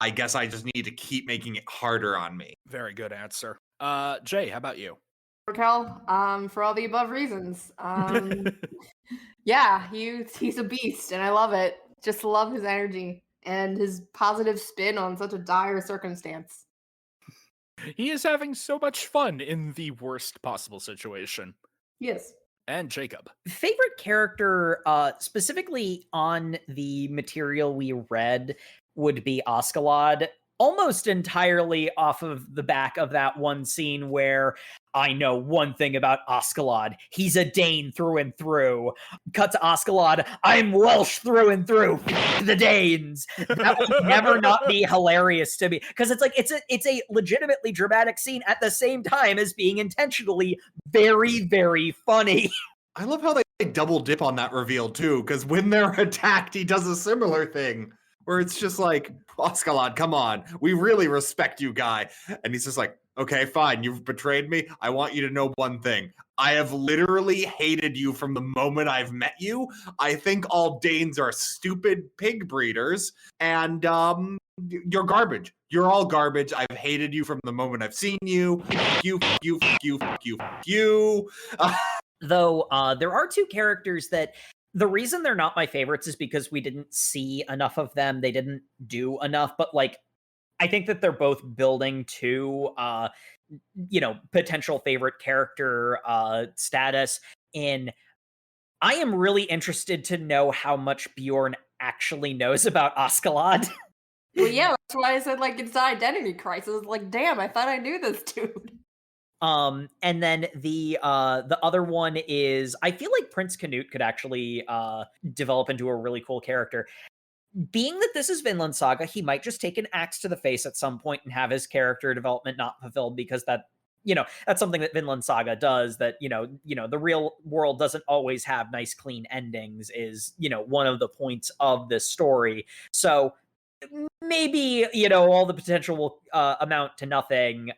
I guess I just need to keep making it harder on me. Very good answer. Jay, how about you? Thorkell, for all the above reasons. Yeah, he's a beast, and I love it. Just love his energy and his positive spin on such a dire circumstance. He is having so much fun in the worst possible situation. Yes. And Jacob. Favorite character, specifically on the material we read, would be Askeladd. almost entirely off of the back of that one scene where I know one thing about Askeladd. He's a Dane through and through. Cut to Askeladd. I'm Welsh through and through. The Danes. That would never not be hilarious to me. Because it's like it's a legitimately dramatic scene at the same time as being intentionally very, very funny. I love how they double dip on that reveal too, because when they're attacked, he does a similar thing where it's just like, Askeladd, come on, we really respect you, guy. And he's just like, okay, fine, you've betrayed me. I want you to know one thing. I have literally hated you from the moment I've met you. I think all Danes are stupid pig breeders, and you're garbage. You're all garbage. I've hated you from the moment I've seen you. Fuck you, fuck you, fuck you, fuck you, fuck you. Though there are two characters that the reason they're not my favorites is because we didn't see enough of them. They didn't do enough, but like I think that they're both building to potential favorite character status. In I am really interested to know how much Bjorn actually knows about Askeladd. Well, yeah, that's why I said like it's an identity crisis. Like, damn, I thought I knew this dude. And then the other one is I feel like Prince Canute could actually develop into a really cool character. Being that this is Vinland Saga, he might just take an axe to the face at some point and have his character development not fulfilled because that's something that Vinland Saga does that, the real world doesn't always have nice, clean endings is, one of the points of this story. So maybe, all the potential will amount to nothing.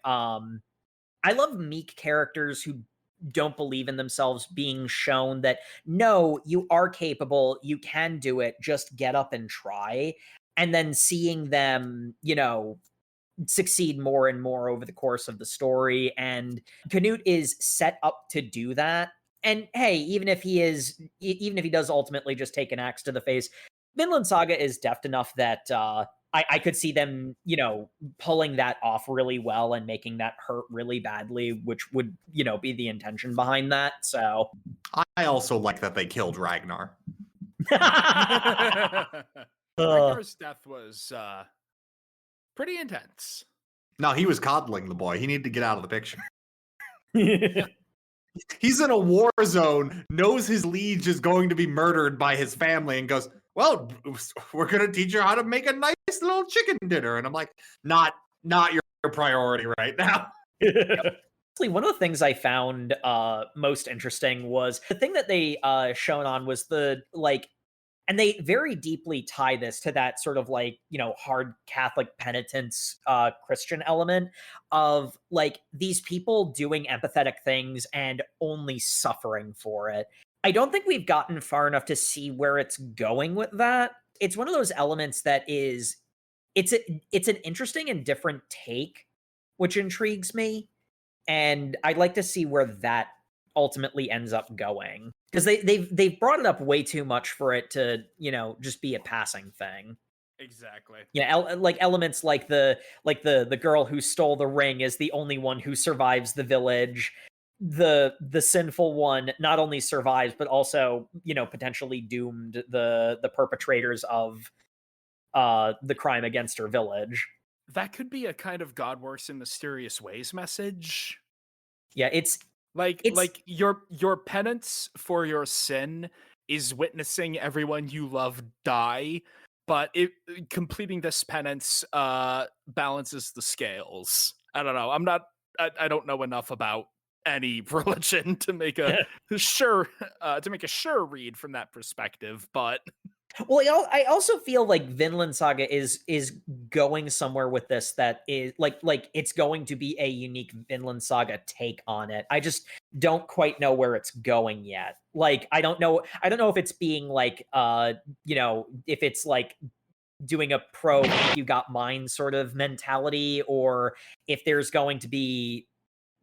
I love meek characters who don't believe in themselves being shown that, no, you are capable, you can do it, just get up and try. And then seeing them, succeed more and more over the course of the story. And Canute is set up to do that. And hey, even if he does ultimately just take an axe to the face, Vinland Saga is deft enough that I could see them, pulling that off really well and making that hurt really badly, which would, be the intention behind that. So I also like that they killed Ragnar. Ragnar's death was pretty intense. No, he was coddling the boy. He needed to get out of the picture. He's in a war zone, knows his liege is going to be murdered by his family, and goes, well, we're going to teach you how to make a nice little chicken dinner. And I'm like, not your priority right now. One of the things I found most interesting was the thing that they shown on was the and they very deeply tie this to that sort of hard Catholic penitence Christian element of these people doing empathetic things and only suffering for it. I don't think we've gotten far enough to see where it's going with that. It's one of those elements that is it's an interesting and different take, which intrigues me. And I'd like to see where that ultimately ends up going, because they've brought it up way too much for it to just be a passing thing. Exactly. Yeah, elements like the girl who stole the ring is the only one who survives the village. The sinful one not only survives but also potentially doomed the perpetrators of the crime against her village. That could be a kind of God works in mysterious ways message. Yeah, it's your penance for your sin is witnessing everyone you love die, but completing this penance balances the scales. I don't know. I don't know enough about any religion to make a sure read from that perspective, but well, I also feel like Vinland Saga is going somewhere with this that is like it's going to be a unique Vinland Saga take on it. I just don't quite know where it's going yet. I don't know if it's being if it's doing a pro you got mine sort of mentality, or if there's going to be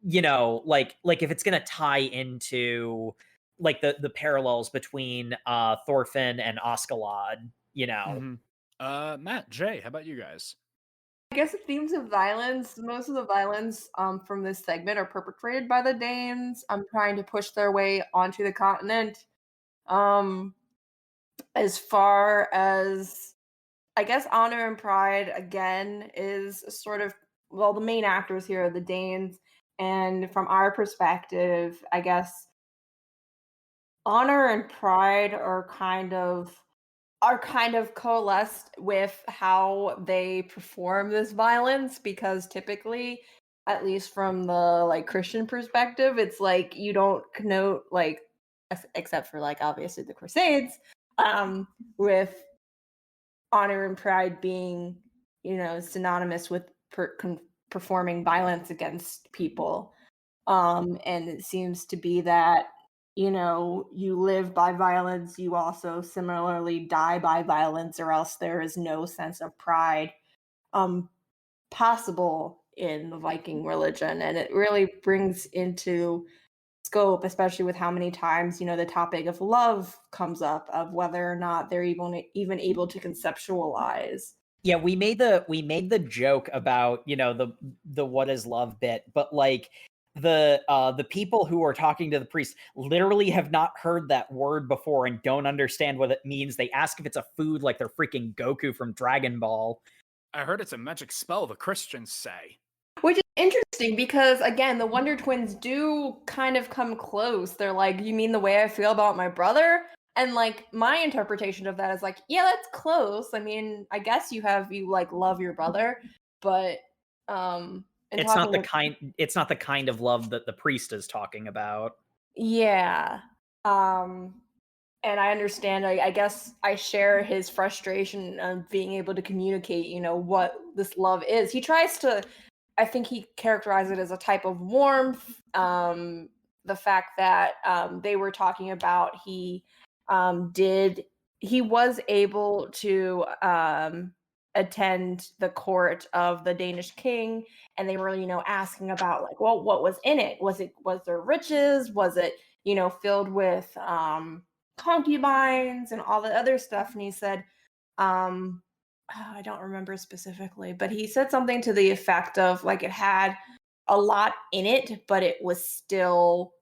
if it's going to tie into the parallels between Thorfinn and Askeladd, Mm-hmm. Matt, Jay, how about you guys? I guess the themes of violence, most of the violence from this segment are perpetrated by the Danes. Trying to push their way onto the continent. As far as I guess Honor and Pride again is sort of, well, the main actors here are the Danes, and from our perspective, I guess Honor and Pride are kind of coalesced with how they perform this violence, because typically, at least from the like Christian perspective, it's like you don't connote like except for like obviously the Crusades, with honor and pride being, synonymous with performing violence against people. And it seems to be that, you live by violence, you also similarly die by violence, or else there is no sense of pride um, possible in the Viking religion. And it really brings into scope, especially with how many times, the topic of love comes up, of whether or not they're even able to conceptualize. Yeah, we made the joke about, the what is love bit, but like the people who are talking to the priest literally have not heard that word before and don't understand what it means. They ask if it's a food like they're freaking Goku from Dragon Ball. I heard it's a magic spell, the Christians say. Which is interesting because, again, the Wonder Twins do kind of come close. They're like, you mean the way I feel about my brother? And like my interpretation of that is like, yeah, that's close. I mean, I guess you like love your brother, but it's not the kind of love that the priest is talking about. Yeah. And I understand, I guess I share his frustration of being able to communicate, what this love is. He tries to, I think he characterized it as a type of warmth. The fact that they were talking about he was able to attend the court of the Danish king, and they were, asking about like, well, what was in it? Was there riches? Was it, filled with concubines and all the other stuff? And he said, I don't remember specifically, but he said something to the effect of like it had a lot in it, but it was still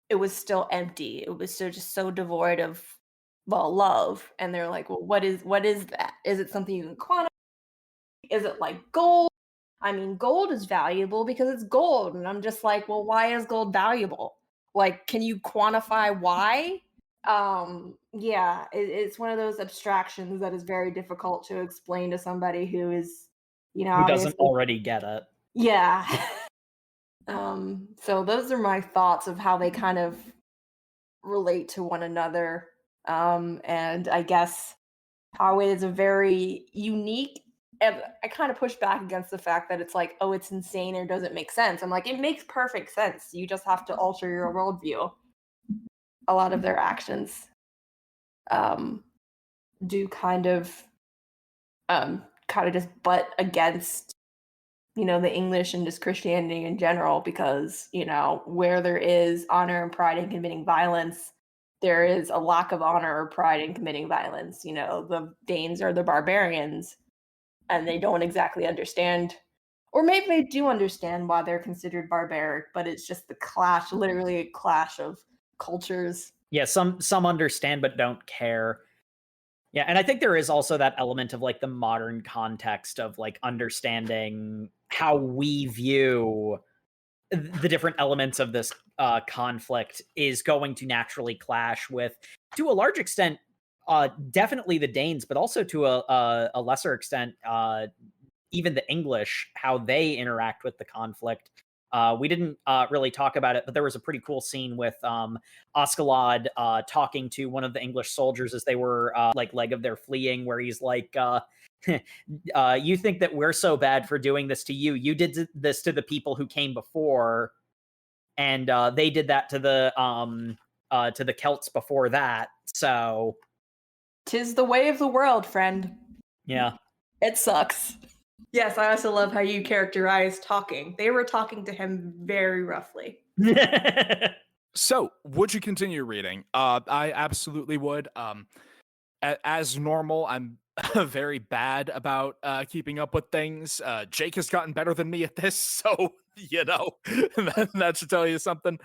empty. It was so just so devoid of, well, love. And they're like, well, what is that? Is it something you can quantify? Is it like gold? I mean, gold is valuable because it's gold. And I'm just like, well, why is gold valuable? Like, can you quantify why? Yeah, it's one of those abstractions that is very difficult to explain to somebody who is, who doesn't already get it. Yeah. So those are my thoughts of how they kind of relate to one another. And I guess how it is a very unique, and I kind of push back against the fact that it's like, oh, it's insane or doesn't make sense. I'm like, it makes perfect sense. You just have to alter your worldview. A lot of their actions do kind of just butt against, the English and just Christianity in general, because, where there is honor and pride in committing violence, there is a lack of honor or pride in committing violence. The Danes are the barbarians, and they don't exactly understand, or maybe they do understand why they're considered barbaric, but it's just the clash, literally a clash of cultures. Yeah, some understand but don't care. Yeah, and I think there is also that element of like the modern context of like understanding how we view the different elements of this conflict is going to naturally clash with, to a large extent, definitely the Danes, but also to a lesser extent, even the English, how they interact with the conflict. We didn't really talk about it, but there was a pretty cool scene with Askeladd talking to one of the English soldiers as they were like leg of their fleeing, where he's like, you think that we're so bad for doing this to you? You did this to the people who came before, and they did that to the Celts before that. So, 'tis the way of the world, friend. Yeah, it sucks. Yes, I also love how you characterize talking. They were talking to him very roughly. So, would you continue reading? I absolutely would. As normal, I'm very bad about keeping up with things. Jake has gotten better than me at this, so that should tell you something.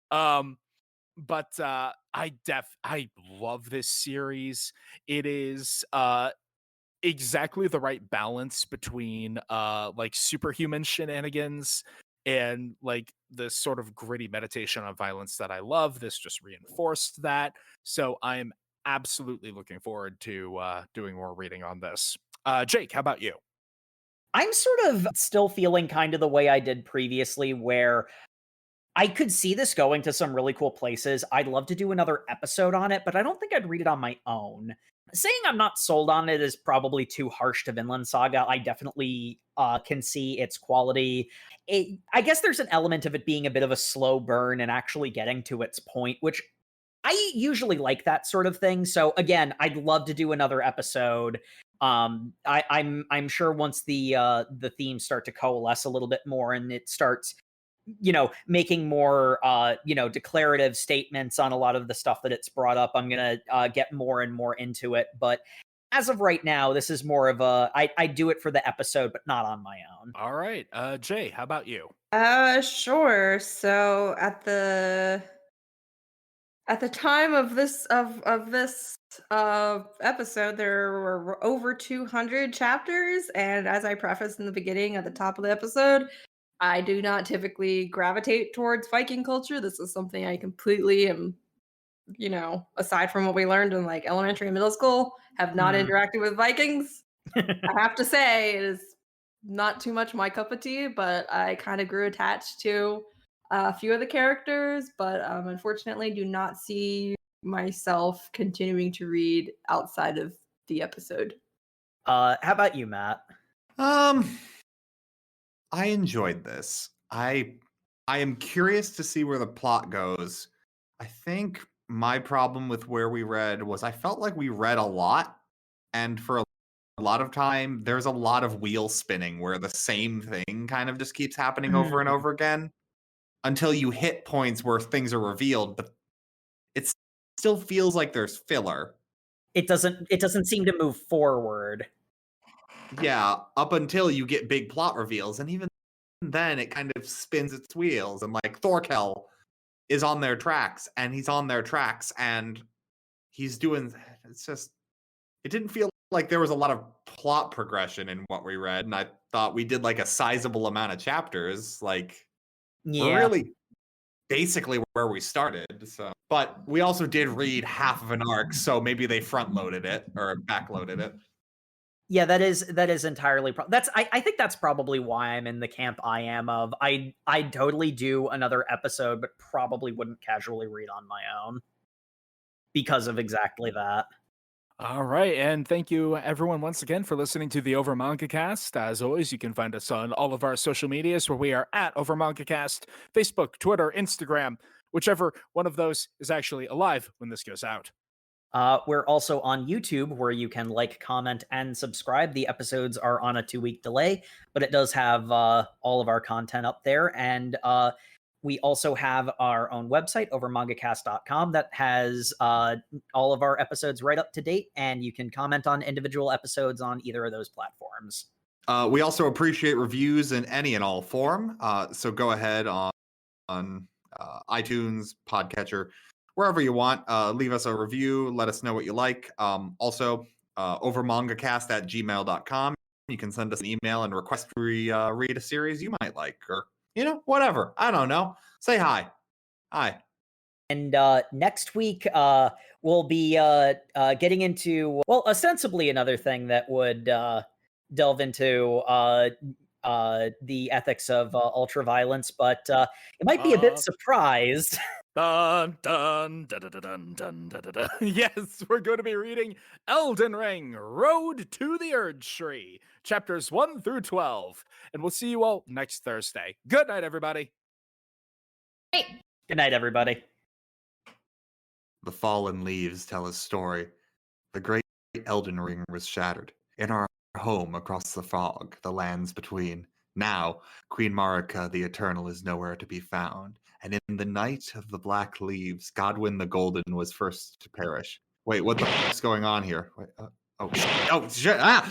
But I love this series. It is exactly the right balance between like superhuman shenanigans and like this sort of gritty meditation on violence that I love. This just reinforced that. So I'm absolutely looking forward to doing more reading on this. Jake, how about you? I'm sort of still feeling kind of the way I did previously, where I could see this going to some really cool places. I'd love to do another episode on it, but I don't think I'd read it on my own. Saying I'm not sold on it is probably too harsh to Vinland Saga. I definitely can see its quality. I guess there's an element of it being a bit of a slow burn and actually getting to its point, which I usually like that sort of thing. So again, I'd love to do another episode. I'm sure once the themes start to coalesce a little bit more and it starts, making more declarative statements on a lot of the stuff that it's brought up, I'm gonna get more and more into it. But as of right now, this is more of I do it for the episode, but not on my own. All right, Jay, how about you? Sure. So at the time of this episode, there were over 200 chapters, and as I prefaced in the beginning at the top of the episode, I do not typically gravitate towards Viking culture. This is something I completely am, aside from what we learned in like elementary and middle school, have not interacted with Vikings. I have to say, it is not too much my cup of tea, but I kind of grew attached to a few of the characters, but unfortunately do not see myself continuing to read outside of the episode. How about you, Matt? I enjoyed this. I am curious to see where the plot goes. I think my problem with where we read was I felt like we read a lot, and for a lot of time there's a lot of wheel spinning where the same thing kind of just keeps happening over and over again until you hit points where things are revealed, but it still feels like there's filler. It doesn't seem to move forward. Yeah, up until you get big plot reveals, and even then it kind of spins its wheels, and like Thorkell is on their tracks, and he's on their tracks, and he's doing. It's just, it didn't feel like there was a lot of plot progression in what we read, and I thought we did like a sizable amount of chapters. Like, we're really basically where we started. So, but we also did read half of an arc, so maybe they front loaded it or back loaded it. Yeah, that is entirely I think that's probably why I'm in the camp I am of. I'd totally do another episode, but probably wouldn't casually read on my own because of exactly that. All right, and thank you everyone once again for listening to the Over Manga Cast. As always, you can find us on all of our social medias where we are at Over Manga Cast, Facebook, Twitter, Instagram, whichever one of those is actually alive when this goes out. We're also on YouTube, where you can like, comment, and subscribe. The episodes are on a 2-week delay, but it does have all of our content up there. And we also have our own website, overmangacast.com, that has all of our episodes right up to date, and you can comment on individual episodes on either of those platforms. We also appreciate reviews in any and all form. So go ahead on iTunes, Podcatcher, wherever you want. Leave us a review. Let us know what you like. Also, overmangacast@gmail.com. You can send us an email and request we read a series you might like, or whatever. I don't know. Say hi. Hi. And next week, we'll be getting into, well, ostensibly another thing that would delve into the ethics of ultraviolence, but it might be a bit surprised. Dun, dun, dun, dun, dun, dun, dun, dun, dun. Yes, we're going to be reading Elden Ring, Road to the Urge Tree, chapters 1 through 12. And we'll see you all next Thursday. Good night, everybody. Hey. Good night, everybody. The fallen leaves tell a story. The great Elden Ring was shattered. In our home across the fog, the lands between. Now, Queen Marika the Eternal is nowhere to be found. And in the night of the black leaves, Godwyn the Golden was first to perish. Wait, what the fuck's going on here? Wait, oh shit! Ah!